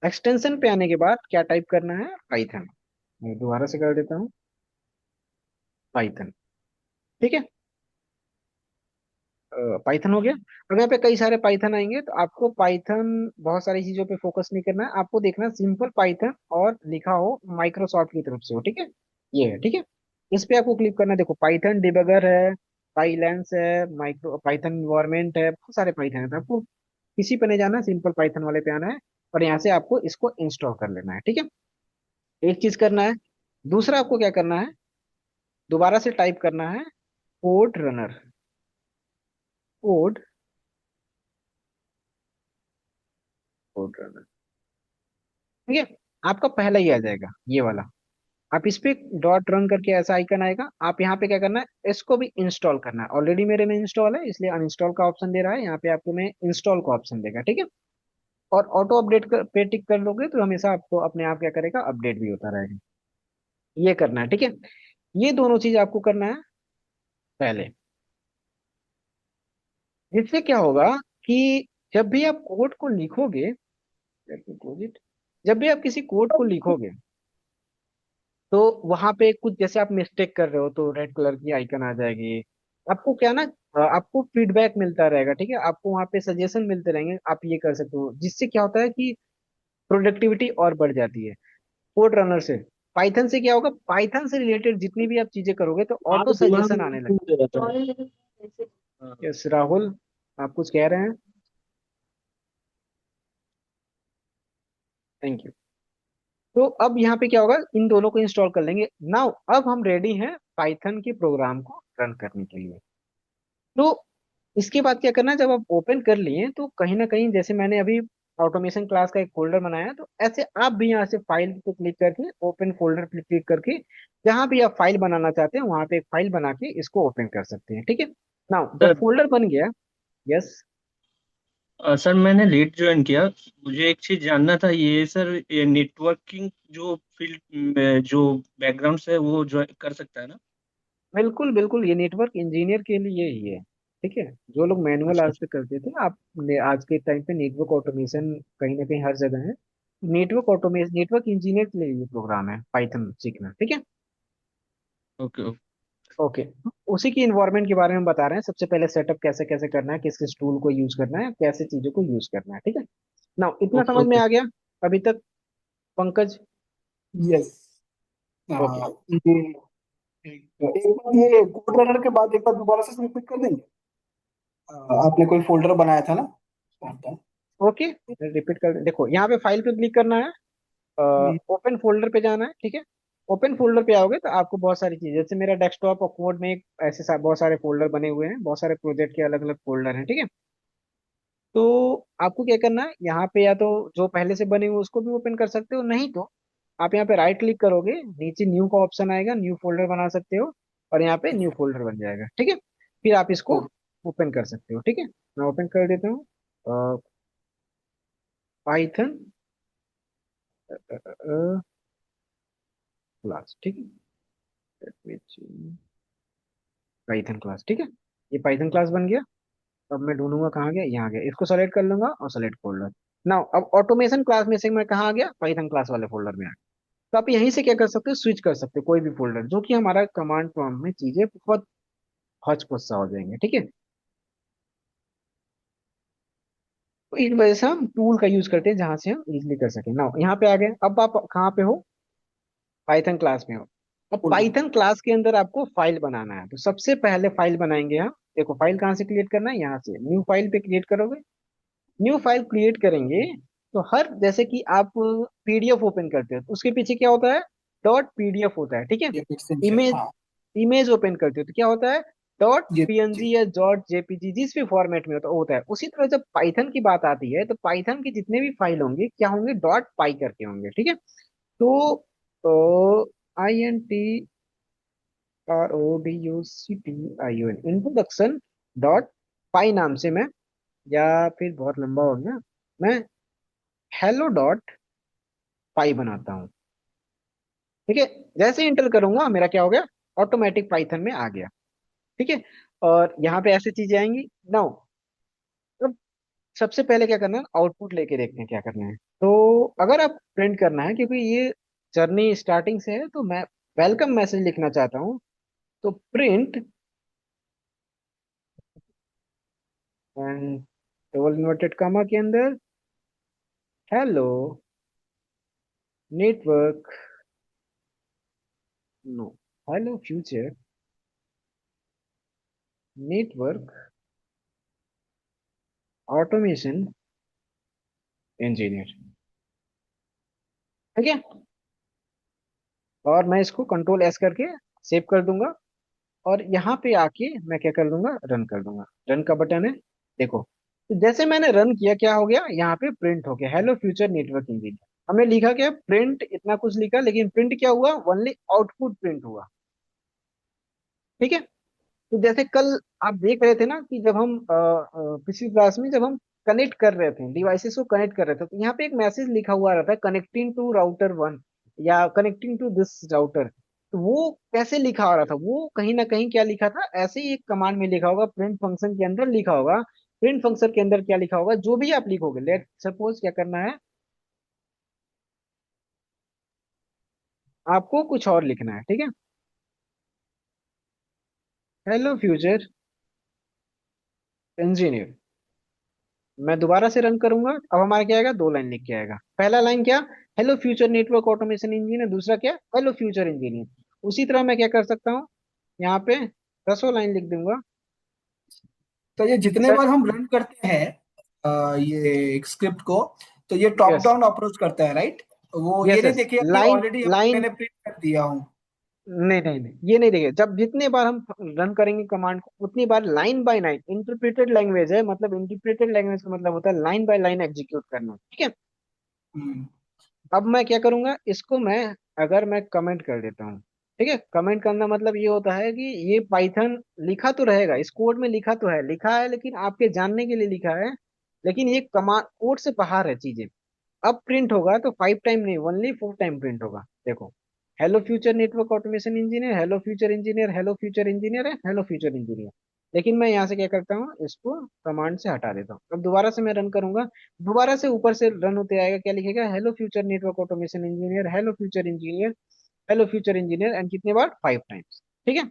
एक्सटेंशन पे आने के बाद क्या टाइप करना है, पाइथन। मैं दोबारा से कर देता हूँ, पाइथन, ठीक है। पाइथन हो गया। अब यहाँ पे कई सारे पाइथन आएंगे, तो आपको पाइथन बहुत सारी चीजों पे फोकस नहीं करना है, आपको देखना है सिंपल पाइथन और लिखा हो माइक्रोसॉफ्ट की तरफ से हो, ठीक है। ये है, ठीक है। इस पे आपको क्लिक करना है, देखो पाइथन डिबगर है, पाइलैंस है, माइक्रो पाइथन इन्वायरमेंट है, बहुत सारे पाइथन है, तो आपको किसी पे नहीं जाना है, सिंपल पाइथन वाले पे आना है, और यहाँ से आपको इसको इंस्टॉल कर लेना है, ठीक है। एक चीज करना है। दूसरा आपको क्या करना है, दोबारा से टाइप करना है code runner, code, code runner, ठीक है। आपका पहला ही आ जाएगा ये वाला, आप इस पे डॉट रन करके ऐसा आइकन आएगा, आप यहाँ पे क्या करना है, इसको भी इंस्टॉल करना है। ऑलरेडी मेरे में इंस्टॉल है इसलिए अनइंस्टॉल का ऑप्शन दे रहा है, यहाँ पे आपको मैं इंस्टॉल का ऑप्शन देगा, ठीक है। और ऑटो अपडेट पे टिक कर लोगे तो हमेशा आपको अपने आप क्या करेगा, अपडेट भी होता रहेगा। ये करना है, ठीक है। ये दोनों चीज आपको करना है पहले। जिससे क्या होगा कि जब भी आप कोड को लिखोगे, let me close it, जब भी आप किसी कोड को लिखोगे तो वहां पे कुछ जैसे आप मिस्टेक कर रहे हो तो रेड कलर की आइकन आ जाएगी। आपको क्या ना, आपको फीडबैक मिलता रहेगा, ठीक है। आपको वहां पे सजेशन मिलते रहेंगे, आप ये कर सकते हो, जिससे क्या होता है कि प्रोडक्टिविटी और बढ़ जाती है। कोड रनर से, पाइथन से क्या होगा, पाइथन से रिलेटेड जितनी भी आप चीजें करोगे तो ऑटो सजेशन आने लगेगा। यस राहुल, आप कुछ कह रहे हैं? Thank you. तो अब यहाँ पे क्या होगा, इन दोनों को इंस्टॉल कर लेंगे। नाउ अब हम रेडी हैं पाइथन के प्रोग्राम को रन करने के लिए। तो इसके बाद क्या करना है, जब आप ओपन कर लिए तो कहीं ना कहीं जैसे मैंने अभी ऑटोमेशन क्लास का एक फोल्डर बनाया है, तो ऐसे आप भी यहाँ से फाइल पे क्लिक करके ओपन फोल्डर पे क्लिक करके जहाँ भी आप फाइल बनाना चाहते हैं वहां पे एक फाइल बना के इसको ओपन कर सकते हैं, ठीक है। नाउ जब सर फोल्डर बन गया, यस। सर मैंने लेट ज्वाइन किया। मुझे एक चीज जानना था, ये सर ये नेटवर्किंग जो फील्ड जो बैकग्राउंड से है वो ज्वाइन कर सकता है ना? बिल्कुल बिल्कुल, ये नेटवर्क इंजीनियर के लिए ही है, ठीक है। जो लोग मैनुअल अच्छा आज पे करते थे, आप आज के टाइम पे नेटवर्क ऑटोमेशन कहीं ना कहीं हर जगह है। नेटवर्क ऑटोमेशन, नेटवर्क इंजीनियर के लिए ये प्रोग्राम है पाइथन सीखना, ठीक है। Okay okay. ओके, उसी की इन्वायरमेंट के बारे में बता रहे हैं। सबसे पहले सेटअप कैसे कैसे करना है, किस किस टूल को यूज करना है, कैसे चीजों को यूज करना है, ठीक है। ना इतना ओके समझ में ओके। आ गया अभी तक, पंकज? यस। ओके, ये एक बार ये कोड रनर के बाद एक बार दोबारा से रिपीट कर देंगे। आपने कोई फोल्डर बनाया था ना? ओके, रिपीट कर देखो, यहाँ पे फाइल पे क्लिक करना है, ओपन फोल्डर पे जाना है, ठीक है। ओपन फोल्डर पे आओगे तो आपको बहुत सारी चीजें, जैसे मेरा डेस्कटॉप और कोड में एक ऐसे बहुत सारे फोल्डर बने हुए हैं, बहुत सारे प्रोजेक्ट के अलग अलग फोल्डर हैं, ठीक है। तो आपको क्या करना है, यहाँ पे या तो जो पहले से बने हुए उसको भी ओपन कर सकते हो, नहीं तो आप यहाँ पे राइट क्लिक करोगे, नीचे न्यू का ऑप्शन आएगा, न्यू फोल्डर बना सकते हो और यहाँ पे न्यू फोल्डर बन जाएगा, ठीक है। फिर आप इसको ओपन कर सकते हो, ठीक है। मैं ओपन कर देता हूँ, पाइथन क्लास, ठीक है। पाइथन क्लास, ठीक है। ये पाइथन क्लास बन गया। अब मैं ढूंढूंगा कहाँ गया, यहाँ गया, इसको सेलेक्ट कर लूंगा और सेलेक्ट फोल्डर। नाउ अब ऑटोमेशन क्लास में से मैं कहाँ आ गया, पाइथन क्लास वाले फोल्डर में आ गया। तो आप यहीं से क्या कर सकते हो, स्विच कर सकते हो कोई भी फोल्डर, जो कि हमारा कमांड प्रॉम्प्ट में चीजें बहुत हौच पौच सा हो जाएंगे, ठीक है। तो इस वजह से हम टूल का यूज करते हैं जहां से हम इजिली कर सकें। नाउ यहाँ पे आ गए, अब आप कहाँ पे हो, पाइथन क्लास में हो। अब फोल्डर। पाइथन क्लास के अंदर आपको फाइल बनाना है, तो सबसे पहले फाइल बनाएंगे हम। देखो फाइल कहाँ से क्रिएट करना है, यहाँ से न्यू फाइल पे क्रिएट करोगे। न्यू फाइल क्रिएट करेंगे तो हर, जैसे कि आप पीडीएफ ओपन करते हो तो उसके पीछे क्या होता है, डॉट पीडीएफ होता है, ठीक है। ये एक्सटेंशन, इमेज, हाँ। इमेज ओपन करते हो तो क्या होता है, डॉट ये पीएनजी या डॉट जेपीजी, जिस भी फॉर्मेट में होता है। उसी तरह जब पाइथन की बात आती है तो पाइथन की जितने भी फाइल होंगे क्या होंगे, डॉट पाई करके होंगे, ठीक है। तो INTRODUCTION, इंट्रोडक्शन डॉट पाई नाम से मैं, या फिर बहुत लंबा हो गया, मैं हेलो डॉट पाई बनाता हूँ, ठीक है। जैसे इंटर करूंगा मेरा क्या हो गया, ऑटोमेटिक पाइथन में आ गया, ठीक है। और यहाँ पे ऐसी चीजें आएंगी। नाउ अब सबसे पहले क्या करना है, आउटपुट लेके देखते हैं क्या करना है। तो अगर आप प्रिंट करना है, क्योंकि ये जर्नी स्टार्टिंग से है, तो मैं वेलकम मैसेज लिखना चाहता हूँ। तो print and double inverted comma के अंदर hello network, no, hello future network automation engineer, ठीक है। और मैं इसको कंट्रोल एस करके सेव कर दूंगा। और यहाँ पे आके मैं क्या कर दूंगा, रन कर दूंगा। रन का बटन है, देखो। तो जैसे मैंने रन किया क्या हो गया, यहाँ पे प्रिंट हो गया हेलो फ्यूचर नेटवर्क इंजीनियर। हमने लिखा क्या, प्रिंट इतना कुछ लिखा, लेकिन प्रिंट क्या हुआ, ओनली आउटपुट प्रिंट हुआ। ठीक है। तो जैसे कल आप देख रहे थे ना कि जब हम पिछली क्लास में जब हम कनेक्ट कर रहे थे, डिवाइसेस को कनेक्ट कर रहे थे, तो यहाँ पे एक मैसेज लिखा हुआ रहता है, कनेक्टिंग टू राउटर 1 या कनेक्टिंग टू दिस राउटर। तो वो कैसे लिखा आ रहा था, वो कहीं ना कहीं क्या लिखा था, ऐसे ही एक कमांड में लिखा होगा, प्रिंट फंक्शन के अंदर लिखा होगा। प्रिंट फंक्शन के अंदर क्या लिखा होगा, जो भी आप लिखोगे, लेट सपोज क्या करना है, आपको कुछ और लिखना है। ठीक है, हेलो फ्यूचर इंजीनियर। मैं दोबारा से रन करूंगा, अब हमारा क्या आएगा, दो लाइन लिख के आएगा। पहला लाइन क्या, hello future network automation engineer, दूसरा क्या, हेलो फ्यूचर इंजीनियर। उसी तरह मैं क्या कर सकता हूँ, यहाँ पे 10 लाइन लिख दूंगा। तो ये जितने बार हम रन करते हैं ये एक स्क्रिप्ट को, तो ये टॉप यस डाउन अप्रोच करता है, राइट? वो ये यस नहीं यस, देखिए कि लाइन ऑलरेडी लाइन, मैंने प्रिंट कर दिया हूँ। नहीं नहीं नहीं, ये नहीं देखेगा। जब जितने बार हम रन करेंगे कमांड को, उतनी बार line by line, interpreted language है, मतलब इंटरप्रेटेड लैंग्वेज का मतलब होता है लाइन बाय लाइन एग्जीक्यूट करना। ठीक है। हम्म। अब मैं क्या करूंगा, इसको मैं, अगर मैं कमेंट कर देता हूँ, ठीक है, कमेंट करना मतलब ये होता है कि ये पाइथन लिखा तो रहेगा, इस कोड में लिखा तो है, लिखा है लेकिन आपके जानने के लिए लिखा है, लेकिन ये कमा कोड से बाहर है चीजें। अब प्रिंट होगा तो 5 टाइम नहीं, ओनली 4 टाइम प्रिंट होगा। देखो, hello future network automation engineer, hello future engineer, hello future engineer है, हेलो फ्यूचर इंजीनियर। लेकिन मैं यहाँ से क्या करता हूँ, इसको कमांड से हटा देता हूँ। अब दोबारा से मैं रन करूंगा, दोबारा से ऊपर से रन होते आएगा, क्या लिखेगा, hello future network automation engineer, hello future engineer, hello future engineer, and कितने बार, 5 टाइम्स। ठीक है।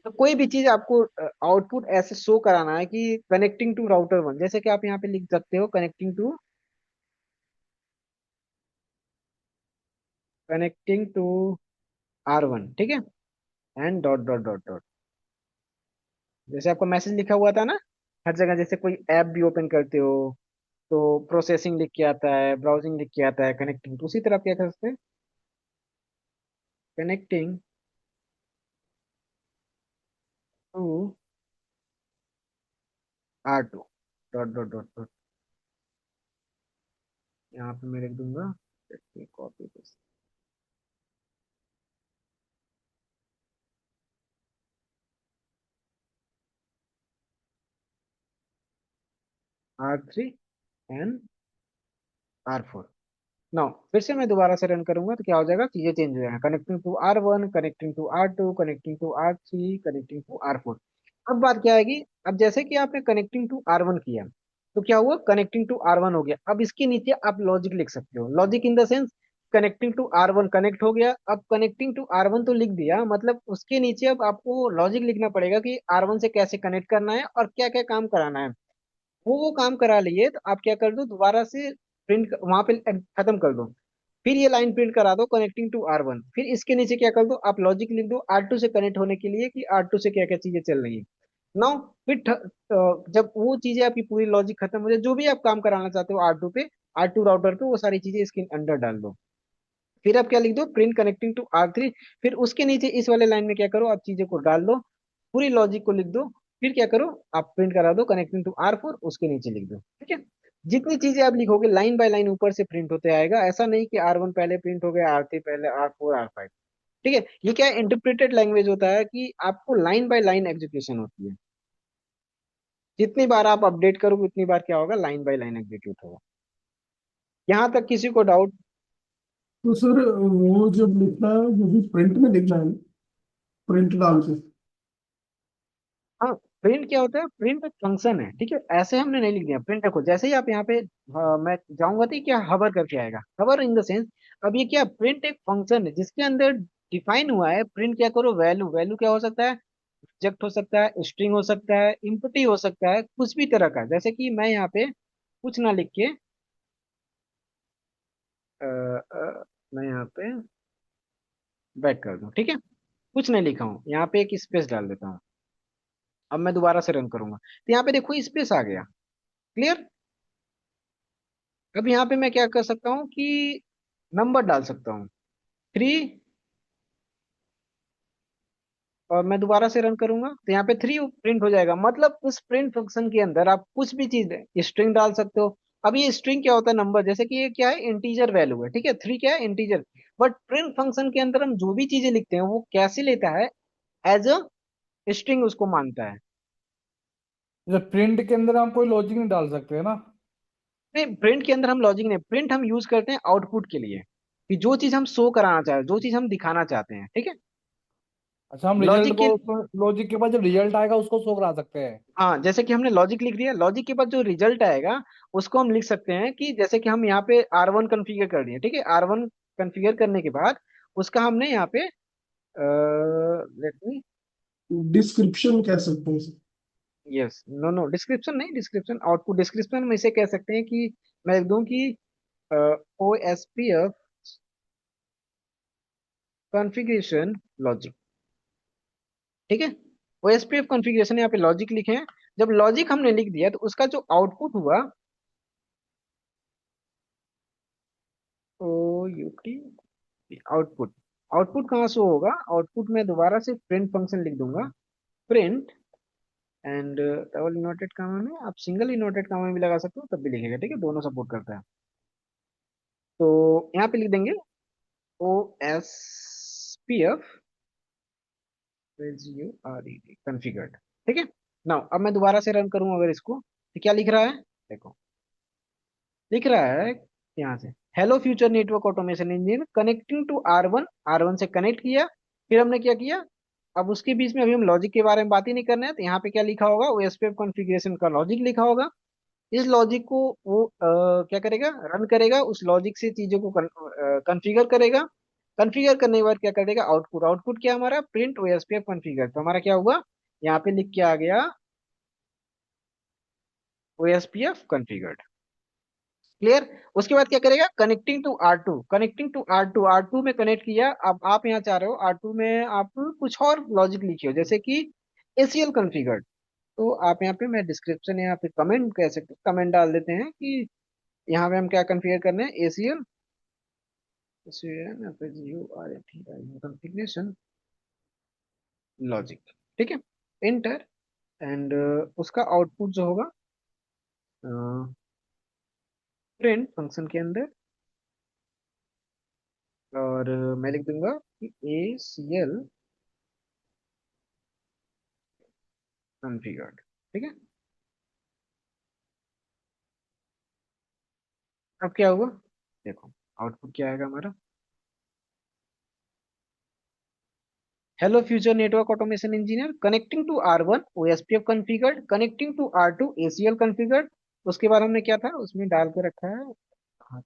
तो कोई भी चीज आपको आउटपुट ऐसे शो कराना है कि कनेक्टिंग टू राउटर 1, जैसे कि आप यहाँ पे लिख सकते हो, कनेक्टिंग टू R1। ठीक है, and dot dot dot dot, जैसे आपको मैसेज लिखा हुआ था ना हर जगह, जैसे कोई ऐप भी ओपन करते हो तो प्रोसेसिंग लिख के आता है, ब्राउजिंग लिख के आता है, कनेक्टिंग, तो उसी तरह आप क्या कर सकते हैं, connecting to R2 dot dot dot dot, यहाँ पे मैं लिख दूंगा, copy paste, R3 and R4। Now फिर से मैं दोबारा से रन करूंगा तो क्या हो जाएगा, चीजें चेंज हो जाएगा, connecting to R1, connecting to R2, connecting to R3, connecting to R4। अब बात क्या आएगी, अब जैसे कि आपने कनेक्टिंग टू R1 किया, तो क्या हुआ, कनेक्टिंग टू R1 हो गया। अब इसके नीचे आप लॉजिक लिख सकते हो, logic in the sense, connecting to R1 connect हो गया, अब कनेक्टिंग टू R1 तो लिख दिया, मतलब उसके नीचे अब आपको लॉजिक लिखना पड़ेगा कि R1 से कैसे कनेक्ट करना है और क्या क्या काम कराना है। वो काम करा लिए तो आप क्या कर दो, दोबारा से प्रिंट वहां पे खत्म कर दो, फिर ये लाइन प्रिंट करा दो, कनेक्टिंग टू R1, फिर इसके नीचे क्या कर दो, आप लॉजिक लिख दो R2 से कनेक्ट होने के लिए कि R2 से क्या क्या चीजें चल रही है। नाउ फिर जब वो चीजें आपकी पूरी लॉजिक खत्म हो जाए, जो भी आप काम कराना चाहते हो R2 पे, R2 राउटर पे, वो सारी चीजें इसके अंदर डाल दो। फिर आप क्या लिख दो, प्रिंट कनेक्टिंग टू R3। फिर उसके नीचे इस वाले लाइन में क्या करो, आप चीजें को डाल दो, पूरी लॉजिक को लिख दो। फिर क्या करो, आप प्रिंट करा दो कनेक्टिंग टू R4, उसके नीचे लिख दो। ठीक है। जितनी चीजें आप लिखोगे लाइन बाय लाइन ऊपर से प्रिंट होते आएगा, ऐसा नहीं कि R1 पहले प्रिंट हो गया, R3 पहले, R4, R5। ठीक है। ये क्या इंटरप्रेटेड लैंग्वेज होता है कि आपको लाइन बाय लाइन एग्जीक्यूशन होती है, जितनी बार आप अपडेट करोगे उतनी बार क्या होगा, लाइन बाय लाइन एग्जीक्यूट होगा। यहाँ तक किसी को डाउट? तो सर वो जब लिखना है वो भी प्रिंट में लिखना है, प्रिंट डाल के। हाँ, प्रिंट क्या होता है, प्रिंट एक फंक्शन है। ठीक है, ऐसे हमने नहीं लिख दिया प्रिंट। देखो जैसे ही आप यहाँ पे मैं जाऊंगा तो ये क्या हवर करके आएगा, हवर इन द सेंस, अब ये क्या, प्रिंट एक फंक्शन है जिसके अंदर डिफाइन हुआ है, प्रिंट क्या करो, वैल्यू, वैल्यू क्या हो सकता है, ऑब्जेक्ट हो सकता है, स्ट्रिंग हो सकता है, इनपुट ही हो सकता है, कुछ भी तरह का। जैसे कि मैं यहाँ पे कुछ ना लिख के मैं यहाँ पे बैक कर दूं। ठीक है, कुछ नहीं लिखा हूँ, यहाँ पे एक स्पेस डाल देता हूँ। अब मैं दोबारा से रन करूंगा तो यहाँ पे देखो स्पेस आ गया। क्लियर। अब यहाँ पे मैं क्या कर सकता हूँ कि नंबर डाल सकता हूँ, 3, और मैं दोबारा से रन करूंगा तो यहाँ पे 3 प्रिंट हो जाएगा। मतलब उस प्रिंट फंक्शन के अंदर आप कुछ भी चीज, स्ट्रिंग डाल सकते हो, अब ये स्ट्रिंग क्या होता है, नंबर, जैसे कि ये क्या है, इंटीजर वैल्यू है, ठीक है, 3 क्या है, इंटीजर। बट प्रिंट फंक्शन के अंदर हम जो भी चीजें लिखते हैं वो कैसे लेता है, एज अ स्ट्रिंग उसको मानता है। जैसे प्रिंट के अंदर हम कोई लॉजिक नहीं डाल सकते है ना। नहीं, प्रिंट के अंदर हम लॉजिक नहीं, प्रिंट हम यूज करते हैं आउटपुट के लिए, कि जो चीज हम शो कराना चाहते हैं, जो चीज हम दिखाना चाहते हैं, ठीक है। अच्छा, हम रिजल्ट लॉजिक के, को लॉजिक के बाद जब रिजल्ट आएगा उसको शो करा सकते हैं। हाँ, जैसे कि हमने लॉजिक लिख दिया, लॉजिक के बाद जो रिजल्ट आएगा उसको हम लिख सकते हैं कि जैसे कि हम यहाँ पे R1 कॉन्फ़िगर कर दिए, ठीक है, R1 कॉन्फ़िगर करने के बाद उसका हमने यहाँ पे, लेट मी, डिस्क्रिप्शन कह सकते हैं इसे। यस, नो नो, डिस्क्रिप्शन नहीं, डिस्क्रिप्शन आउटपुट, डिस्क्रिप्शन में इसे कह सकते हैं कि मैं लिख दूं कि OSPF कॉन्फ़िगरेशन लॉजिक, ठीक है। OSPF कॉन्फ़िगरेशन यहाँ पे लॉजिक लिखे हैं। जब लॉजिक हमने लिख दिया तो उसका जो आउटपुट हुआ, OUT आउटपुट, आउटपुट कहाँ से होगा, आउटपुट में दोबारा से प्रिंट फंक्शन लिख दूंगा, print, and double inverted comma में आप सिंगल इनवर्टेड कॉमा में भी लगा सकते हो, तब भी लिखेगा, ठीक है, दोनों सपोर्ट करता है। तो यहाँ पे लिख देंगे OSPF कॉन्फ़िगर्ड, ठीक है। नाउ अब मैं दोबारा से रन करूँ अगर इसको, तो क्या लिख रहा है, देखो, लिख रहा है यहाँ से, hello future network automation engineer connecting to R1, R1 से कनेक्ट किया, फिर हमने क्या किया, अब उसके बीच में अभी हम लॉजिक के बारे में बात ही नहीं करना है, तो यहाँ पे क्या लिखा होगा, OSPF कॉन्फ़िगरेशन का लॉजिक लिखा होगा। इस लॉजिक को वो क्या करेगा, रन करेगा, उस लॉजिक से चीजों को कॉन्फ़िगर करेगा। कॉन्फ़िगर करने के बाद क्या करेगा, आउटपुट, आउटपुट क्या हमारा, प्रिंट OSPF कॉन्फ़िगर, तो हमारा क्या हुआ, यहाँ पे लिख के आ गया OSPF कॉन्फ़िगर्ड, क्लियर। उसके बाद क्या करेगा, connecting to R2, connecting to R2, R2 में कनेक्ट किया। अब आप यहाँ चाह रहे हो R2 में आप कुछ और लॉजिक लिखियो, जैसे कि ACL कॉन्फ़िगर्ड, तो आप यहाँ पे, मैं डिस्क्रिप्शन यहाँ पे कमेंट कह सकते हैं, कमेंट डाल देते हैं कि यहाँ पे हम क्या कॉन्फ़िगर करने हैं, ACL कॉन्फ़िगरेशन लॉजिक, ठीक है, एंटर, एंड उसका आउटपुट जो होगा प्रिंट फंक्शन के अंदर, और मैं लिख दूंगा कि ACL कॉन्फ़िगर्ड, ठीक है। अब क्या हुआ, देखो, आउटपुट क्या आएगा हमारा, hello future network automation engineer connecting to R1 OSPF configured, connecting to R2 ACL configured. उसके बाद हमने क्या था उसमें डाल के रखा है, हाँ,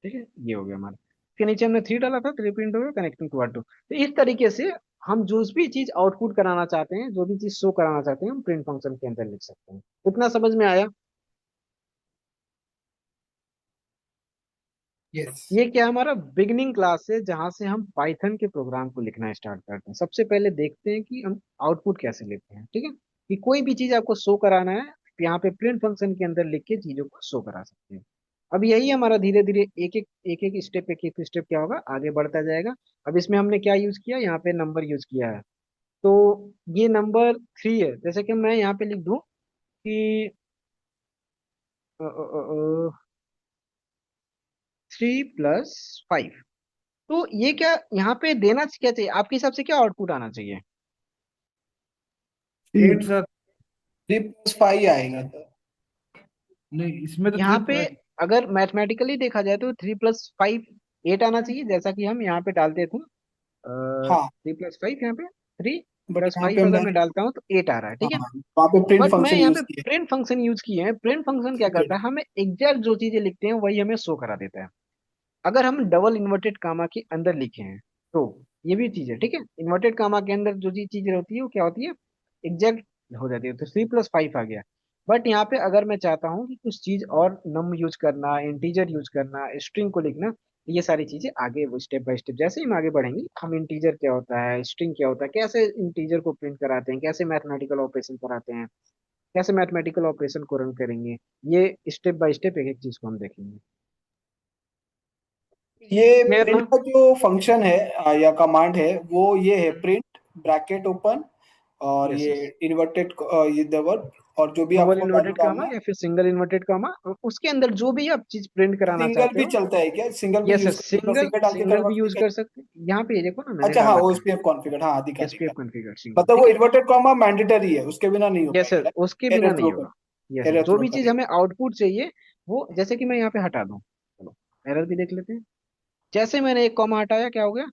ठीक है, ये हो गया हमारा। इसके नीचे हमने 3 डाला था, 3 प्रिंट हो गया, कनेक्टिंग टू R2। तो इस तरीके से हम जो भी चीज आउटपुट कराना चाहते हैं, जो भी चीज शो कराना चाहते हैं, हम प्रिंट फंक्शन के अंदर लिख सकते हैं। इतना समझ में आया। यस। ये क्या हमारा बिगनिंग क्लास है, जहां से हम पाइथन के प्रोग्राम को लिखना स्टार्ट करते हैं। सबसे पहले देखते हैं कि हम आउटपुट कैसे लेते हैं, ठीक है, कि कोई भी चीज आपको शो कराना है, यहाँ पे प्रिंट फंक्शन के अंदर लिख के चीजों को शो करा सकते हैं। अब यही हमारा धीरे धीरे एक एक स्टेप क्या होगा, आगे बढ़ता जाएगा। अब इसमें हमने क्या यूज किया, यहाँ पे नंबर यूज किया है, तो ये नंबर 3 है, जैसे कि मैं यहाँ पे लिख दूं कि 3+5, तो ये क्या यहाँ पे देना क्या चाहिए, आपके हिसाब से क्या आउटपुट आना चाहिए। 8 सर। 3+5 आएगा तो। नहीं, इसमें तो यहाँ थ्री। पे अगर मैथमेटिकली देखा जाए तो 3+5 8 आना चाहिए, जैसा कि हम यहाँ पे डालते थे, हाँ, 3+5 यहाँ पे, थ्री बट प्लस यहाँ फाइव पे अगर मैं मैंने, डालता हूँ तो 8 आ रहा है, हाँ, ठीक है। वहाँ पे प्रिंट बट मैं फंक्शन यहाँ यूज पे किया। प्रिंट फंक्शन यूज किए हैं, प्रिंट फंक्शन क्या ओके। करता है, हमें एग्जैक्ट जो चीजें लिखते हैं वही हमें शो करा देता है। अगर हम डबल इन्वर्टेड कामा के अंदर लिखे हैं तो ये भी चीज है, ठीक है, इन्वर्टेड कामा के अंदर जो चीजें होती है वो क्या होती है, एग्जैक्ट हो जाती है, तो 3+5 आ गया। बट यहाँ पे अगर मैं चाहता हूँ कि कुछ चीज और नम यूज करना, इंटीजर यूज करना, स्ट्रिंग को लिखना, तो ये सारी चीजें आगे वो स्टेप बाय स्टेप जैसे ही हम आगे बढ़ेंगे, हम इंटीजर क्या होता है, स्ट्रिंग क्या होता है, कैसे इंटीजर को प्रिंट कराते हैं, कैसे मैथमेटिकल ऑपरेशन कराते हैं, कैसे मैथमेटिकल ऑपरेशन को रन करेंगे, ये स्टेप बाय स्टेप एक एक चीज को हम देखेंगे। ये क्लियर प्रिंट ना। का जो फंक्शन है या कमांड है वो ये है, प्रिंट ब्रैकेट ओपन और यस ये यस, इन्वर्टेड ये देवर, और जो भी डबल आपको वैल्यू इन्वर्टेड कामा डालना है। या फिर सिंगल इन्वर्टेड कामा, उसके अंदर जो भी आप चीज प्रिंट कराना सिंगल चाहते भी हो। चलता है क्या? सिंगल भी यस यूज यस, कर, मतलब सिंगल सिंगल डाल के सिंगल करवा भी यूज सकते कर हैं? सकते हैं, यहाँ पे ये देखो ना मैंने अच्छा हाँ, डाल रखा है, ओएसपीएफ कॉन्फ़िगर, हाँ दिखा एसपीएफ दिखा। कॉन्फ़िगर सिंगल, मतलब वो ठीक है। इन्वर्टेड कॉमा मैंडेटरी है, उसके बिना नहीं हो यस पाएगा, सर, उसके राइट? बिना एरर नहीं थ्रो होगा। कर, यस सर, एरर जो थ्रो भी चीज करेगा। हमें आउटपुट चाहिए, वो जैसे कि मैं यहाँ पे हटा दूं, चलो एरर भी देख लेते हैं। जैसे मैंने एक कॉमा हटाया, क्या हो गया?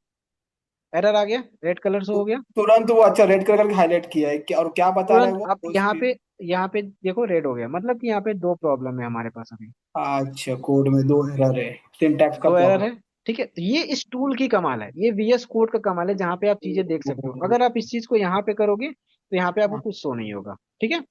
एरर आ गया, रेड कलर से हो गया। तुरंत वो, अच्छा रेड कलर करके हाईलाइट किया है क्या, और क्या बता रहा है तुरंत वो आप ओएसपीएफ? यहाँ पे देखो रेड हो गया, मतलब कि यहाँ पे दो प्रॉब्लम है हमारे पास अभी। अच्छा, कोड में दो एरर है, सिंटैक्स का दो एरर प्रॉब्लम। है, ठीक है। तो ये इस टूल की कमाल है, ये वीएस कोड का कमाल है, जहाँ पे आप चीजें देख सकते हो। अगर आप इस चीज को यहाँ पे करोगे तो यहाँ पे आपको कुछ शो नहीं होगा, ठीक है।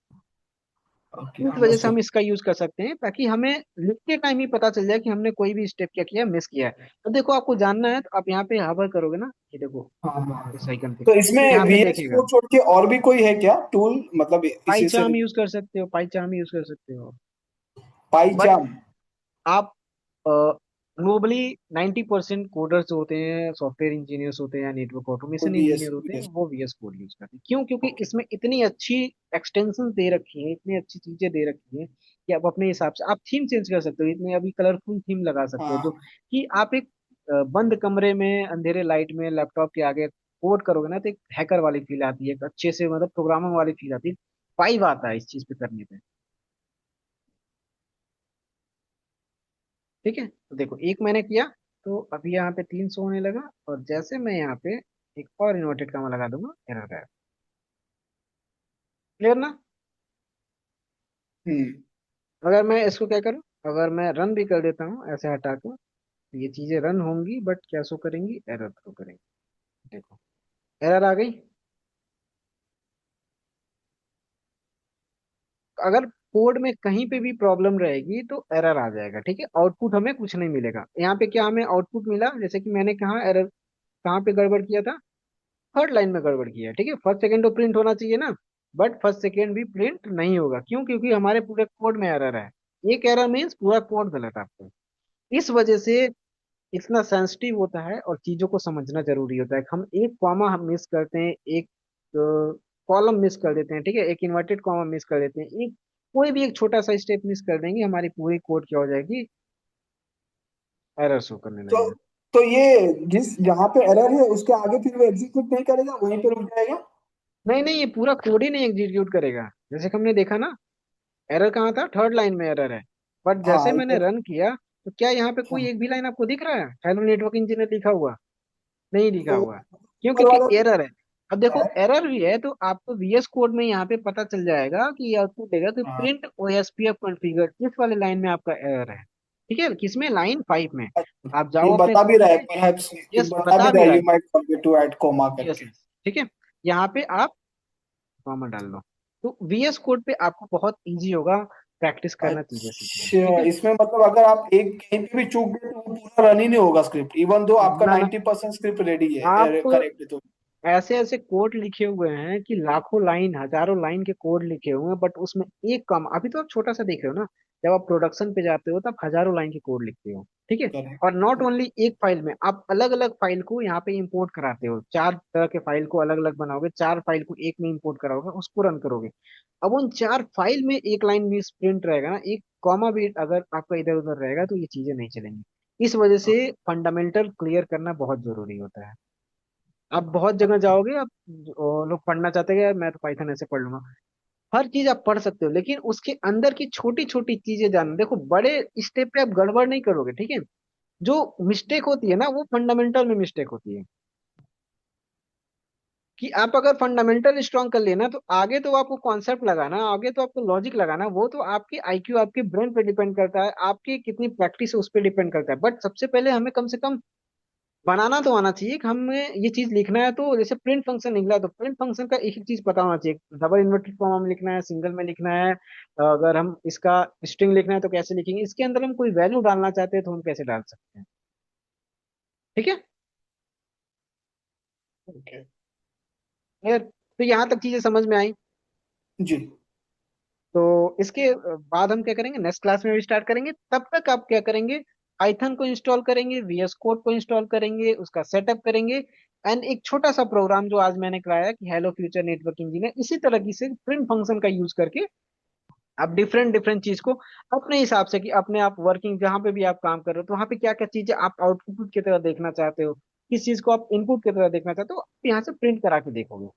ओके, इस वजह से अंडरस्टूड। हम इसका यूज कर सकते हैं, ताकि हमें लिखते टाइम ही पता चल जाए कि हमने कोई भी स्टेप क्या किया, मिस किया है। तो देखो, आपको जानना है तो आप यहाँ पे हवर करोगे ना, ये देखो हाँ हाँ। इस आइकन पे, तो तो इसमें यहाँ पे वीएस देखेगा। कोड छोड़ के और भी कोई है क्या टूल, मतलब पाई इसी से? चार्म यूज कर सकते हो, पाई चार्म यूज कर सकते हो। But PyCharm? आप ग्लोबली 90% कोडर्स जो होते हैं, सॉफ्टवेयर इंजीनियर्स होते हैं या नेटवर्क वो ऑटोमेशन वीएस इंजीनियर होते हैं, वीएस वो वीएस कोड यूज करते हैं। क्यों? क्योंकि ओके। इसमें इतनी अच्छी एक्सटेंशन दे रखी है, इतनी अच्छी चीजें दे रखी है कि आप अपने हिसाब से आप थीम चेंज कर सकते हो। इतने अभी कलरफुल थीम लगा सकते हो, जो हाँ। कि आप एक बंद कमरे में अंधेरे लाइट में लैपटॉप के आगे कोड करोगे ना, तो एक हैकर वाली फील आती है, एक अच्छे से मतलब प्रोग्रामर वाली फील आती है, वाइब आता है इस चीज पे करने पे, ठीक है। तो देखो, एक मैंने किया, तो अभी यहाँ पे 300 होने लगा, और जैसे मैं यहाँ पे एक और इन्वर्टेड कॉमा लगा दूंगा, एरर गायब। क्लियर ना? हम्म। अगर मैं इसको क्या करूँ, अगर मैं रन भी कर देता हूँ ऐसे हटा के, तो ये चीजें रन होंगी, बट क्या शो करेंगी? एरर थ्रो करेंगी। देखो, एरर आ गई। अगर कोड में कहीं पे भी प्रॉब्लम रहेगी तो एरर आ जाएगा, ठीक है। आउटपुट हमें कुछ नहीं मिलेगा। यहाँ पे क्या हमें आउटपुट मिला, जैसे कि मैंने कहा एरर कहाँ पे गड़बड़ किया था, थर्ड लाइन में गड़बड़ किया है, ठीक है। फर्स्ट सेकंड तो प्रिंट होना चाहिए ना, बट फर्स्ट सेकंड भी प्रिंट नहीं होगा। क्यों? क्योंकि हमारे पूरे कोड में एरर है। एक एरर मीन्स पूरा कोड गलत है आपको। इस वजह से इतना सेंसिटिव होता है, और चीजों को समझना जरूरी होता है। हम एक कॉमा हम मिस करते हैं, एक कॉलम मिस कर देते हैं, ठीक है, एक इन्वर्टेड कॉमा मिस कर देते हैं, एक कोई भी एक छोटा सा स्टेप मिस कर देंगे, हमारी पूरी कोड क्या हो जाएगी? एरर शो करने तो लगेगा। तो ये जिस जहाँ पे एरर है उसके आगे फिर वो एग्जीक्यूट नहीं करेगा, वहीं पे रुक जाएगा? नहीं नहीं, ये पूरा कोड ही नहीं एग्जीक्यूट करेगा। जैसे कि हमने देखा ना, एरर कहाँ था? थर्ड लाइन में एरर है। बट हाँ जैसे मैंने इधर। रन किया, तो क्या यहाँ पे कोई हाँ। एक भी लाइन आपको दिख रहा है हेलो नेटवर्क इंजीनियर लिखा हुआ? नहीं लिखा तो हुआ। क्यों? ऊपर क्योंकि वाला एरर है। अब है। देखो, एरर भी है तो आपको वीएस कोड में यहाँ पे पता चल जाएगा कि ये आउटपुट देगा कि हाँ। प्रिंट ओएसपीएफ कॉन्फ़िगर, किस वाले लाइन में आपका एरर है, ठीक है, किसमें? लाइन 5 में। अच्छा, आप ये जाओ अपने बता भी कोड रहा है, में। परहैप्स ये यस, बता भी बता रहा भी है, रहा यू है। Might forget to add comma yes करके। यस, ठीक है। यहाँ पे आप कॉमा डाल लो, तो वीएस कोड पे आपको बहुत इजी होगा प्रैक्टिस करना, चीजें सीखना, ठीक अच्छा, है। इसमें मतलब अगर आप एक कहीं पे भी चूक गए तो वो पूरा रन ही नहीं होगा स्क्रिप्ट, इवन दो आपका ना ना, 90% स्क्रिप्ट रेडी है, आप करेक्ट है तो? ऐसे ऐसे कोड लिखे हुए हैं कि लाखों लाइन, हजारों लाइन के कोड लिखे हुए हैं, बट उसमें एक कम, अभी तो आप छोटा सा देख रहे हो ना, जब आप प्रोडक्शन पे जाते हो तब हजारों लाइन के कोड लिखते हो, ठीक है। और नॉट करेक्ट। ओनली एक फाइल में, आप अलग अलग फाइल को यहाँ पे इंपोर्ट कराते हो, चार तरह के फाइल को अलग अलग बनाओगे, चार फाइल को एक में इंपोर्ट कराओगे, उसको रन करोगे। अब उन चार फाइल में एक लाइन भी प्रिंट रहेगा ना, एक कॉमा भी अगर आपका इधर उधर रहेगा, तो ये चीजें नहीं चलेंगी। इस वजह से फंडामेंटल क्लियर करना बहुत जरूरी होता है। आप बहुत जगह जाओगे, आप लोग पढ़ना चाहते हैं कि यार मैं तो पाइथन ऐसे पढ़ लूंगा। हर चीज आप पढ़ सकते हो, लेकिन उसके अंदर की छोटी छोटी चीजें जानना। देखो, बड़े स्टेप पे आप गड़बड़ नहीं करोगे, ठीक है। जो मिस्टेक होती है ना, वो फंडामेंटल में मिस्टेक होती है। कि आप अगर फंडामेंटल स्ट्रांग कर लेना, तो आगे तो आपको कॉन्सेप्ट लगाना, आगे तो आपको लॉजिक लगाना, वो तो आपकी आईक्यू, आपके ब्रेन पे डिपेंड करता है, आपकी कितनी प्रैक्टिस है उस पर डिपेंड करता है। बट सबसे पहले हमें कम से कम बनाना तो आना चाहिए कि हमें ये चीज लिखना है। तो जैसे प्रिंट फंक्शन निकला, तो प्रिंट फंक्शन का एक एक चीज पता होना चाहिए। डबल इन्वर्टेड कॉमा में लिखना है, सिंगल में लिखना है, अगर हम इसका स्ट्रिंग लिखना है तो कैसे लिखेंगे, इसके अंदर हम कोई वैल्यू डालना चाहते हैं तो हम कैसे डाल सकते हैं, ठीक है। ओके। क्लियर? तो यहाँ तक चीजें समझ में आई। जी। तो इसके बाद हम क्या करेंगे, नेक्स्ट क्लास में भी स्टार्ट करेंगे। तब तक आप क्या करेंगे, पाइथन को इंस्टॉल करेंगे, वीएस कोड को इंस्टॉल करेंगे, उसका सेटअप करेंगे। एंड एक छोटा सा प्रोग्राम जो आज मैंने कराया कि हेलो फ्यूचर नेटवर्क इंजीनियर, इसी तरह की से प्रिंट फंक्शन का यूज करके आप डिफरेंट डिफरेंट चीज को अपने हिसाब से, कि अपने आप वर्किंग जहाँ पे भी आप काम कर रहे हो तो वहाँ पे क्या क्या चीजें आप आउटपुट की तरह देखना चाहते हो, किस चीज को आप इनपुट की तरह देखना चाहते हो, आप यहाँ से प्रिंट करा के देखोगे।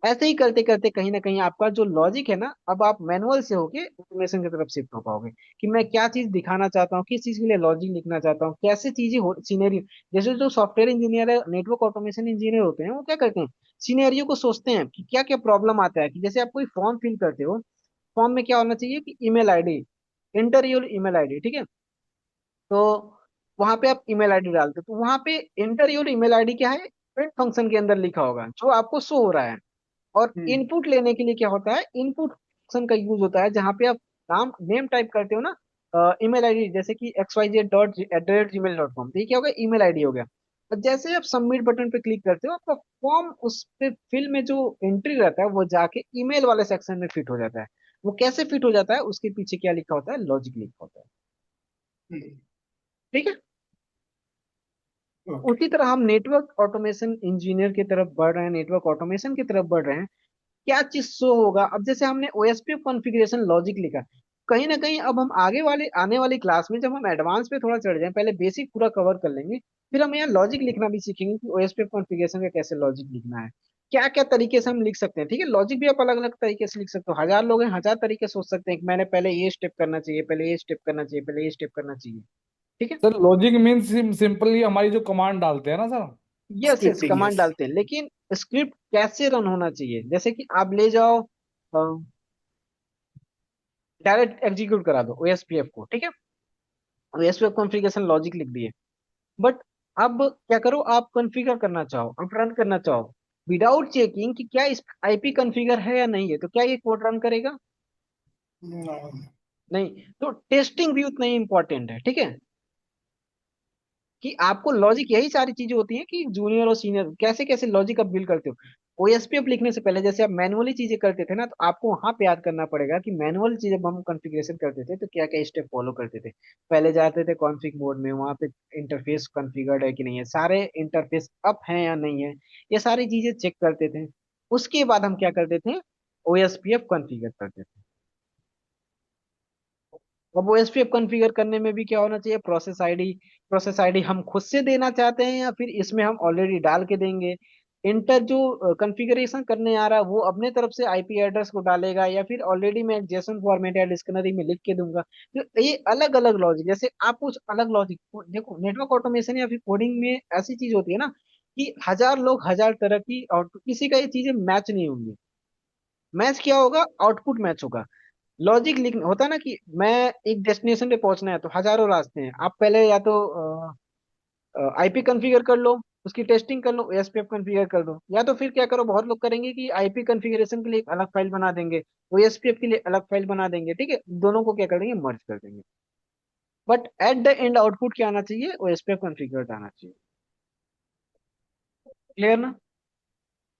ऐसे ही करते करते कहीं ना कहीं आपका जो लॉजिक है ना, अब आप मैनुअल से होके ऑटोमेशन की तरफ शिफ्ट हो पाओगे, कि मैं क्या चीज दिखाना चाहता हूँ, किस चीज के लिए लॉजिक लिखना चाहता हूँ, कैसे चीजें हो सिनेरियो। जैसे जो सॉफ्टवेयर इंजीनियर है, नेटवर्क ऑटोमेशन इंजीनियर होते हैं, वो क्या करते हैं, सिनेरियो को सोचते हैं कि क्या क्या प्रॉब्लम आता है। कि जैसे आप कोई फॉर्म फिल करते हो, फॉर्म में क्या होना चाहिए कि email ID, inter your email ID, ठीक है। तो वहां पे आप ईमेल आईडी डालते हो, तो वहां पे इंटर योर ईमेल आईडी क्या है, प्रिंट फंक्शन के अंदर लिखा होगा जो आपको शो हो रहा है। और हम्म। इनपुट लेने के लिए क्या होता है, इनपुट फंक्शन का यूज होता है, जहां पे आप नाम नेम टाइप करते हो ना, ईमेल आईडी, जैसे कि xyz.@gmail.com, तो ये क्या होगा, ईमेल आईडी हो गया। और जैसे आप सबमिट बटन पे क्लिक करते हो, आपका फॉर्म उस पे फिल में जो एंट्री रहता है वो जाके ईमेल वाले सेक्शन में फिट हो जाता है। वो कैसे फिट हो जाता है, उसके पीछे क्या लिखा होता है, लॉजिक लिखा होता है। हम्म। ठीक है। ओके। उसी तरह हम नेटवर्क ऑटोमेशन इंजीनियर की तरफ बढ़ रहे हैं, नेटवर्क ऑटोमेशन की तरफ बढ़ रहे हैं। क्या चीज शो होगा, अब जैसे हमने ओएसपी कॉन्फ़िगरेशन लॉजिक लिखा, कहीं ना कहीं अब हम आगे वाले आने वाली क्लास में जब हम एडवांस पे थोड़ा चढ़ जाएं, पहले बेसिक पूरा कवर कर लेंगे, फिर हम यहाँ लॉजिक लिखना भी सीखेंगे कि ओएसपी कॉन्फ़िगरेशन का कैसे लॉजिक लिखना है, क्या क्या तरीके से हम लिख सकते हैं। ठीक है, लॉजिक भी आप अलग अलग तरीके से लिख सकते हो, हजार लोग हैं, हजार तरीके सोच सकते हैं कि मैंने पहले ये स्टेप करना चाहिए, पहले ये स्टेप करना चाहिए, पहले ये स्टेप करना चाहिए। ठीक है। सर लॉजिक मीन्स सिंपली हमारी जो कमांड डालते हैं ना sir. Yes yes, scripting, command yes. डालते हैं, लेकिन स्क्रिप्ट कैसे रन होना चाहिए, जैसे कि आप ले जाओ, डायरेक्ट एग्जीक्यूट करा दो ओएसपीएफ को, ठीक है, ओएसपीएफ कॉन्फ़िगरेशन लॉजिक लिख दिए। बट अब क्या करो, आप कॉन्फ़िगर करना चाहो, आप रन करना चाहो, विदाउट चेकिंग कि क्या इस आईपी कॉन्फ़िगर है या नहीं है, तो क्या ये कोड रन करेगा? नहीं। तो टेस्टिंग भी उतना ही इंपॉर्टेंट है। ठीक है, कि आपको लॉजिक, यही सारी चीजें होती हैं कि जूनियर और सीनियर कैसे कैसे लॉजिक आप बिल्ड करते हो। ओएसपीएफ लिखने से पहले जैसे आप मैनुअली चीजें करते थे ना, तो आपको वहां पे याद करना पड़ेगा कि मैनुअल चीजें जब हम कॉन्फ़िगरेशन करते थे तो क्या क्या स्टेप फॉलो करते थे। पहले जाते थे कॉन्फ़िग मोड में, वहां पे इंटरफेस कॉन्फ़िगर्ड है कि नहीं है, सारे इंटरफेस अप है या नहीं है, ये सारी चीजें चेक करते थे। उसके बाद हम क्या करते थे, ओएसपीएफ कॉन्फ़िगर करते थे। अब ओएसपीएफ कॉन्फ़िगर करने में भी क्या होना चाहिए, प्रोसेस आईडी। प्रोसेस आईडी हम खुद से देना चाहते हैं या फिर इसमें हम ऑलरेडी डाल के देंगे। इंटर जो कॉन्फ़िगरेशन करने आ रहा है वो अपने तरफ से आईपी एड्रेस को डालेगा, या फिर ऑलरेडी मैं जेसन फॉर्मेट या डिक्शनरी में लिख के दूंगा। तो ये अलग अलग लॉजिक, जैसे आप कुछ अलग लॉजिक देखो, नेटवर्क ऑटोमेशन या फिर कोडिंग में ऐसी चीज होती है ना, कि हजार लोग हजार तरह की, और किसी का ये चीजें मैच नहीं होंगी। मैच क्या होगा, आउटपुट मैच होगा। लॉजिक लिखना होता है ना, कि मैं एक डेस्टिनेशन पे पहुंचना है तो हजारों रास्ते हैं, आप पहले या तो आईपी कॉन्फ़िगर कर लो, उसकी टेस्टिंग कर लो, एसपीएफ कॉन्फ़िगर कर दो, या तो फिर क्या करो, बहुत लोग करेंगे कि आईपी कॉन्फ़िगरेशन के लिए एक अलग फाइल बना देंगे, ओएसपीएफ के लिए अलग फाइल बना देंगे, ठीक है, दोनों को क्या कर देंगे, मर्ज कर देंगे। But at the end output क्या आना चाहिए, ओएसपीएफ कॉन्फ़िगर आना चाहिए। क्लियर ना?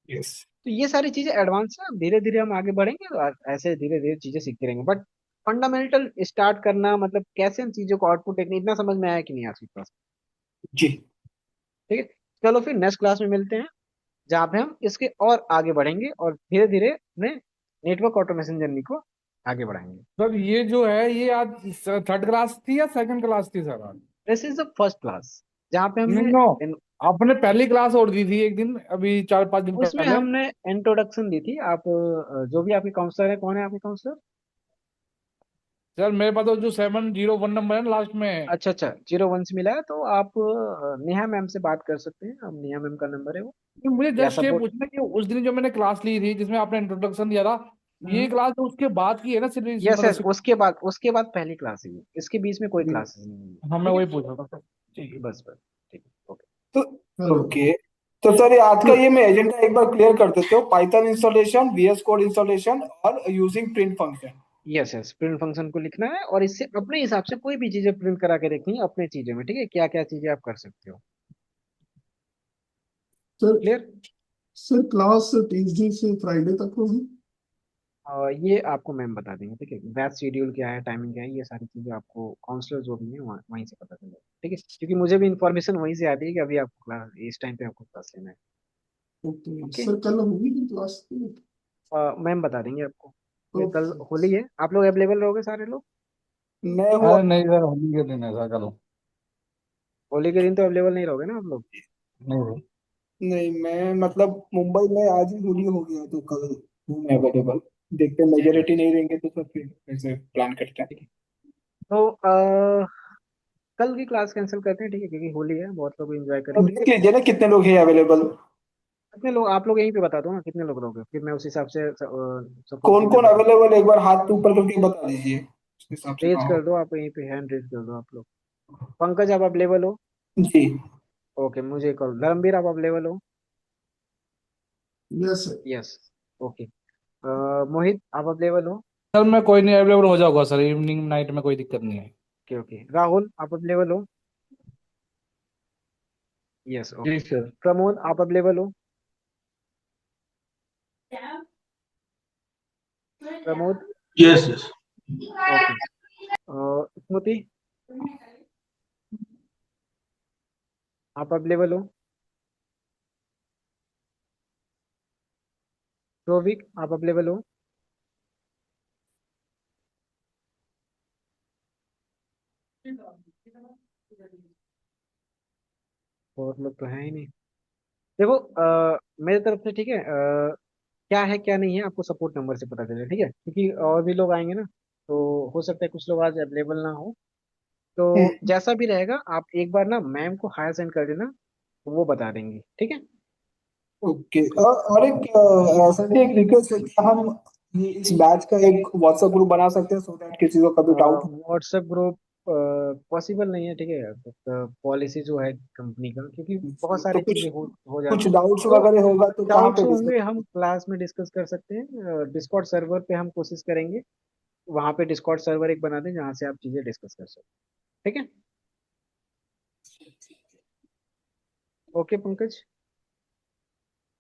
यस। तो ये सारी चीजें एडवांस है, धीरे धीरे हम आगे बढ़ेंगे और ऐसे धीरे धीरे चीजें सीखते रहेंगे। बट फंडामेंटल स्टार्ट करना, मतलब कैसे हम चीजों को आउटपुट देखने, इतना समझ में आया कि नहीं आपके पास? जी। ठीक है, चलो फिर नेक्स्ट क्लास में मिलते हैं, जहाँ पे हम इसके और आगे बढ़ेंगे और धीरे धीरे अपने नेटवर्क ऑटोमेशन जर्नी को आगे बढ़ाएंगे। सर ये जो है ये आज थर्ड क्लास थी या सेकंड क्लास थी सर आज? This is the first class, जहाँ पे नहीं हमने नो, आपने पहली क्लास और दी थी एक दिन अभी 4-5 दिन उसमें पहले। हमने इंट्रोडक्शन दी थी। आप जो भी आपके काउंसलर है, कौन है आपके काउंसलर? सर मेरे पास तो जो 701 नंबर है लास्ट में। अच्छा अच्छा, 01 से मिला है, तो आप नेहा मैम से बात कर सकते हैं, अब नेहा मैम का नंबर है वो, मुझे या जस्ट ये सपोर्ट। पूछना कि उस दिन जो मैंने क्लास ली थी जिसमें आपने इंट्रोडक्शन दिया था, ये क्लास तो उसके बाद की है ना सिर्फ यस मतलब यस, उसके बाद पहली क्लास है ये। इसके बीच में कोई क्लासेस नहीं है। हाँ मैं ठीक है, वही पूछ रहा था सर। ठीक है। बस बस, ठीक है, ओके। तो हेलो। ओके। तो सर ये आज का तो ये मैं एजेंडा एक बार क्लियर कर देते हो, Python installation, VS code installation और using print function. Yes yes, print function को लिखना है और इससे अपने हिसाब से कोई भी चीजें प्रिंट करा के देखनी है अपने चीजों में। ठीक है, क्या क्या चीजें आप कर सकते हो। Sir clear? Sir class Tuesday से फ्राइडे तक होगी? ये आपको मैम बता देंगे, ठीक है। बैच शेड्यूल क्या है, टाइमिंग क्या है, ये सारी चीजें आपको काउंसलर जो भी है वहीं से पता चलेगा, ठीक है। क्योंकि मुझे भी इन्फॉर्मेशन वहीं से आती है कि अभी आपको क्लास इस टाइम पे आपको क्लास लेना है। Okay okay. सर, कल होगी की क्लास? मैम बता देंगे आपको। ये कल ओके। होली है, आप लोग अवेलेबल रहोगे सारे लोग? मैं हूँ। अरे नहीं सर, होली के दिन ऐसा करो। होली के दिन तो अवेलेबल नहीं रहोगे ना आप लोग? नहीं सर। नहीं, मैं मतलब मुंबई में आज ही होली हो गया तो कल हूँ मैं अवेलेबल। देखते हैं मेजोरिटी नहीं रहेंगे तो फिर ऐसे प्लान करते हैं। ठीक है। तो कल की क्लास कैंसिल करते हैं, ठीक है, क्योंकि होली है, बहुत लोग एंजॉय तो करेंगे। देख लीजिए ना कितने लोग हैं अवेलेबल। कितने लोग आप लोग यहीं पे बता दो ना, कितने लोग रहोगे, फिर मैं उस हिसाब से सबको कौन चीजें कौन बता। अवेलेबल एक बार हाथ ऊपर करके बता दीजिए, उस हिसाब से रेज कहाँ कर हो। दो आप, यहीं पे हैंड रेज कर दो आप लोग। पंकज आप अवेलेबल हो? जी। ओके, मुझे कॉल। धर्मवीर आप अवेलेबल हो? Yes sir. यस। ओके। मोहित आप अवेलेबल हो? सर मैं कोई नहीं, अवेलेबल हो जाऊंगा सर, इवनिंग नाइट में कोई दिक्कत नहीं है। Okay okay. राहुल आप अवेलेबल हो? यस। जी ओके। सर। प्रमोद आप अवेलेबल हो? Pramod. Yes yes. Okay. Smriti आप अवेलेबल हो? रोविक आप अवेलेबल हो? बहुत लोग तो हैं ही नहीं। देखो मेरे तरफ से, ठीक है, क्या है क्या नहीं है आपको सपोर्ट नंबर से पता चले, ठीक है, क्योंकि और भी लोग आएंगे ना, तो हो सकता है कुछ लोग आज अवेलेबल ना हो। तो जैसा भी रहेगा आप एक बार ना मैम को हायर सेंड कर देना, तो वो बता देंगी, ठीक है। ओके। और एक सर जी, एक रिक्वेस्ट है, क्या हम ये इस बैच का एक व्हाट्सएप ग्रुप बना सकते हैं सो दैट किसी को कभी डाउट हो। व्हाट्सएप ग्रुप पॉसिबल नहीं है, ठीक है, पॉलिसी जो है कंपनी का, क्योंकि बहुत तो सारी कुछ चीजें हो कुछ जाती हैं। डाउट्स तो वगैरह होगा तो कहाँ डाउट्स पे होंगे, डिस्कस? हम क्लास में डिस्कस कर सकते हैं, डिस्कॉर्ड सर्वर पे हम कोशिश करेंगे। वहां पे डिस्कॉर्ड सर्वर एक बना दें जहाँ से आप चीजें डिस्कस कर सकते हैं, ठीक है। ओके पंकज।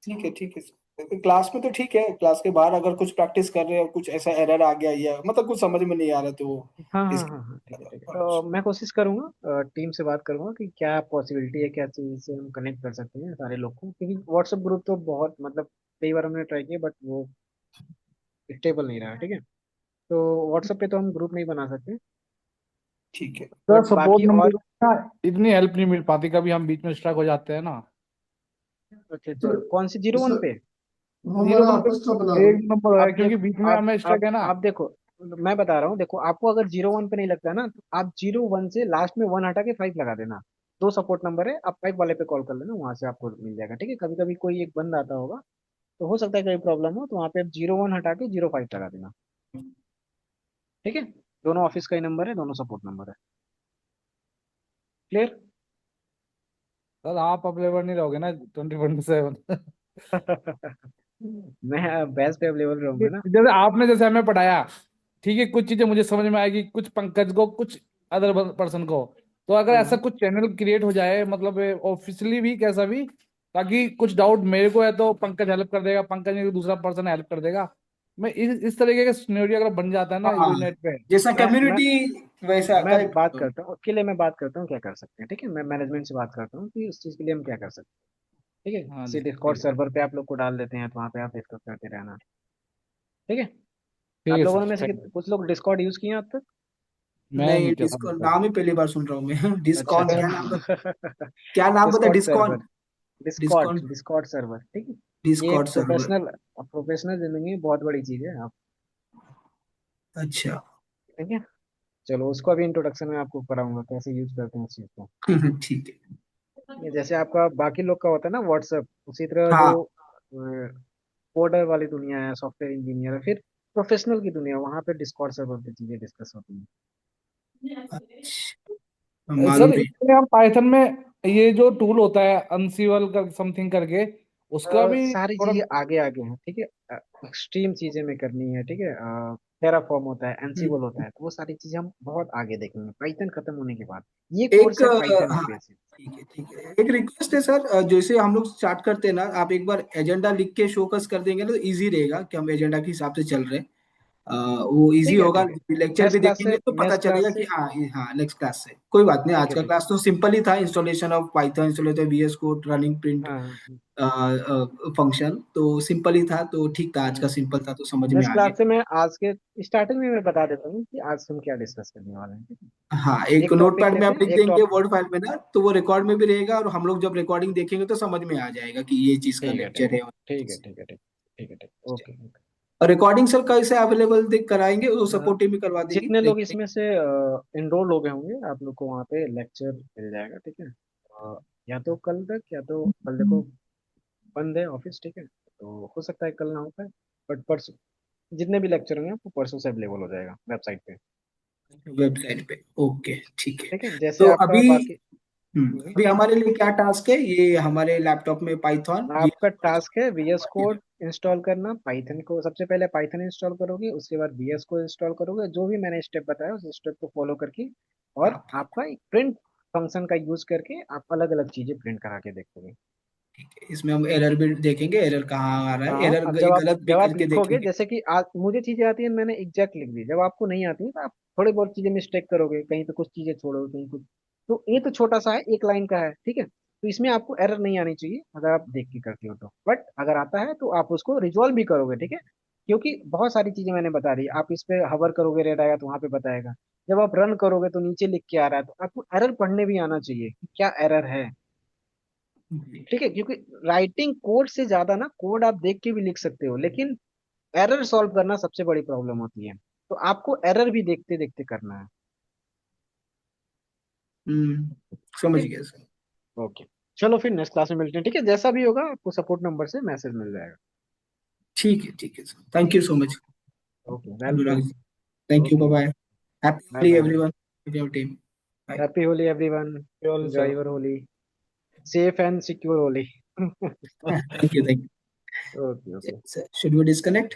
ठीक है सर, क्लास में तो ठीक है, क्लास के बाहर अगर कुछ प्रैक्टिस कर रहे हैं और कुछ ऐसा एरर आ गया या मतलब कुछ समझ में नहीं आ रहा तो हाँ हाँ इस हाँ हाँ, ठीक है ठीक है। तो मैं कोशिश करूंगा, टीम से बात करूंगा कि क्या पॉसिबिलिटी है, क्या चीज़ से हम कनेक्ट कर सकते हैं सारे लोग को, क्योंकि व्हाट्सएप ग्रुप तो बहुत मतलब कई बार हमने ट्राई किया बट वो स्टेबल नहीं रहा, ठीक है। तो व्हाट्सएप पे तो हम ग्रुप नहीं बना सकते, ठीक है। सर बट सपोर्ट बाकी नंबर और। ना इतनी हेल्प नहीं मिल पाती, कभी हम बीच में स्ट्रक हो जाते हैं ना। अच्छा अच्छा, सर कौन सी 01 सर पे? जीरो हमारा वन पे आपस का बना दो। एक नंबर है, अब क्योंकि देखो, बीच में अब हमें स्ट्रक अब है ना। आप देखो, मैं बता रहा हूँ, देखो आपको अगर 01 पे नहीं लगता है ना, तो आप 01 से लास्ट में 1 हटा के 5 लगा देना। दो सपोर्ट नंबर है, आप 5 वाले पे कॉल कर लेना, वहां से आपको मिल जाएगा, ठीक है। कभी कभी कोई एक बंद आता होगा, तो हो सकता है कोई प्रॉब्लम हो, तो वहाँ पे आप 01 हटा के 05 लगा देना, ठीक है। दोनों ऑफिस का ही नंबर है, दोनों सपोर्ट नंबर है। क्लियर? सर आप अवेलेबल नहीं रहोगे ना 24/7? मैं बेस्ट पे अवेलेबल रहूंगा ना। जैसे आपने जैसे हमें पढ़ाया, ठीक है, कुछ चीजें मुझे समझ में आएगी, कुछ पंकज को, कुछ अदर पर्सन को। तो अगर ऐसा हम्म। कुछ चैनल क्रिएट हो जाए, मतलब ऑफिशियली भी कैसा भी, ताकि कुछ डाउट मेरे को है तो पंकज हेल्प कर देगा, पंकज नहीं तो दूसरा पर्सन हेल्प कर देगा। मैं इस तरीके का सिनेरियो अगर बन जाता है ना हाँ, कोई नेट पे। जैसा मैं कम्युनिटी वैसा मैं करेक्ट। बात करता हूँ, उसके लिए मैं बात करता हूँ क्या कर सकते हैं, ठीक है। मैं मैनेजमेंट से बात करता हूँ कि उस चीज़ के लिए हम क्या कर सकते हैं, ठीक है। हाँ किसी जी डिस्कॉर्ड ठीक है। सर्वर पे आप लोग को डाल देते हैं, तो वहाँ पे आप डिस्कस करते रहना, ठीक है। ठीक आप है लोगों सर, में से थैंक यू। कुछ लोग डिस्कॉर्ड यूज किए हैं अब तक? मैं नहीं, नहीं किया डिस्कॉन था। नाम ही पहली बार सुन रहा हूँ मैं। अच्छा डिस्कॉन क्या नाम अच्छा। क्या नाम बता, Discord डिस्कॉन? Server, Discord डिस्कॉन। Discord server, ठीक है। ये डिस्कॉर्ड सर्वर। प्रोफेशनल प्रोफेशनल जिंदगी में बहुत बड़ी चीज है आप, अच्छा। ठीक है। चलो उसको अभी इंट्रोडक्शन में आपको कराऊंगा कैसे यूज करते हैं उस चीज को। ठीक है। ये जैसे आपका बाकी लोग का होता है ना व्हाट्सएप, उसी तरह जो हाँ। कोडर वाली दुनिया है, सॉफ्टवेयर इंजीनियर है, फिर प्रोफेशनल की दुनिया, वहां पे डिस्कॉर्ड सर्वर पे चीजें डिस्कस होती हैं। अच्छा, सर मालूम नहीं। इसमें हम पाइथन में ये जो टूल होता है अनसीवल कर समथिंग करके, उसका भी सारी थोड़ा। चीजें आगे आगे हैं, ठीक है। एक्सट्रीम चीजें में करनी है, ठीक है। टेराफॉर्म होता है, हम्म, एंसिबल होता है, तो वो सारी चीजें हम बहुत आगे देखेंगे पाइथन खत्म होने के बाद। ये एक कोर्स है पाइथन हाँ, बेसिक। ठीक है, एक रिक्वेस्ट है सर, जैसे हम लोग स्टार्ट करते हैं ना, आप एक बार एजेंडा लिख के शोकस कर देंगे ना तो इजी रहेगा कि हम एजेंडा के हिसाब से चल रहे हैं। वो इजी ठीक है होगा, ठीक है। लेक्चर नेक्स्ट भी क्लास देखेंगे से तो पता नेक्स्ट क्लास चलेगा कि से हाँ हाँ नेक्स्ट क्लास से कोई बात नहीं। ठीक आज है का ठीक है। क्लास तो सिंपल ही था, installation of Python, installation VS code, running print हाँ हाँ फंक्शन, तो सिंपल ही था, तो ठीक था, आज का हाँ। सिंपल था तो समझ में नेक्स्ट आ क्लास से गया। मैं आज के स्टार्टिंग में मैं बता देता हूँ कि आज हम क्या डिस्कस करने वाले हैं, ठीक है। हाँ, एक एक टॉपिक नोटपैड में लेते आप हैं, लिख एक देंगे टॉपिक। वर्ड फाइल में ना, तो वो रिकॉर्ड में भी रहेगा, और हम लोग जब रिकॉर्डिंग देखेंगे तो समझ में आ जाएगा कि ये चीज का ठीक है ठीक लेक्चर है है। और ठीक है ठीक है ठीक ठीक है ठीक ओके ओके। और रिकॉर्डिंग सर कैसे अवेलेबल देख कराएंगे, वो अ, सपोर्टिव भी करवा देंगे, जितने लोग देखेंगे। इसमें से इनरोल हो गए होंगे आप लोग को वहाँ पे लेक्चर मिल जाएगा, ठीक है। या तो कल तक, या तो कल देखो बंद है ऑफिस, ठीक है, तो हो सकता है कल ना हो पाए, बट परसों जितने भी लेक्चर होंगे आपको परसों से अवेलेबल हो जाएगा वेबसाइट पे। वेबसाइट पे, ओके ठीक है। ठीक है, जैसे तो आपका अभी बाकी। हम्म। अभी हमारे लिए क्या टास्क है, ये हमारे लैपटॉप में पाइथन आपका टास्क है VS कोड इंस्टॉल करना। पाइथन को सबसे पहले पाइथन इंस्टॉल करोगे, उसके बाद VS को इंस्टॉल करोगे, जो भी मैंने स्टेप बताया उस स्टेप को फॉलो करके, और आपका एक प्रिंट फंक्शन का यूज करके आप अलग अलग चीजें प्रिंट करा के देखोगे। इसमें हम एरर भी देखेंगे, एरर कहाँ आ रहा है, हाँ, एरर अब जब आप गलत भी जब आप करके लिखोगे, देखेंगे। जैसे कि आज मुझे चीजें आती हैं, मैंने एग्जैक्ट लिख दी, जब आपको नहीं आती है तो आप थोड़ी बहुत चीजें मिस्टेक करोगे, कहीं पे कुछ चीजें छोड़ोगे, कहीं कुछ। तो ये तो छोटा सा है, एक लाइन का है, ठीक है, तो इसमें आपको एरर नहीं आनी चाहिए अगर आप देख के करते हो तो। बट अगर आता है तो आप उसको रिजॉल्व भी करोगे, ठीक है, क्योंकि बहुत सारी चीजें मैंने बता दी। आप इस पे हवर करोगे, रेड आएगा तो वहां पे बताएगा। जब आप रन करोगे तो नीचे लिख के आ रहा है, तो आपको एरर पढ़ने भी आना चाहिए कि क्या एरर है, ठीक है, क्योंकि राइटिंग कोड से ज्यादा ना, कोड आप देख के भी लिख सकते हो, लेकिन एरर सॉल्व करना सबसे बड़ी प्रॉब्लम होती है। तो आपको एरर भी देखते देखते करना है। ठीक समझ है गया सर। ओके। चलो फिर नेक्स्ट क्लास में मिलते हैं, ठीक है, जैसा भी होगा आपको सपोर्ट नंबर से मैसेज मिल जाएगा। ठीक है sir, thank you so much okay Anurag welcome. जी। Thank you, okay bye bye. Happy bye Holi bye. Everyone, your team. Bye. Happy Holi everyone. Enjoy your Holi. Safe and secure Holi. Thank you, thank okay you okay. Sir. Should we disconnect?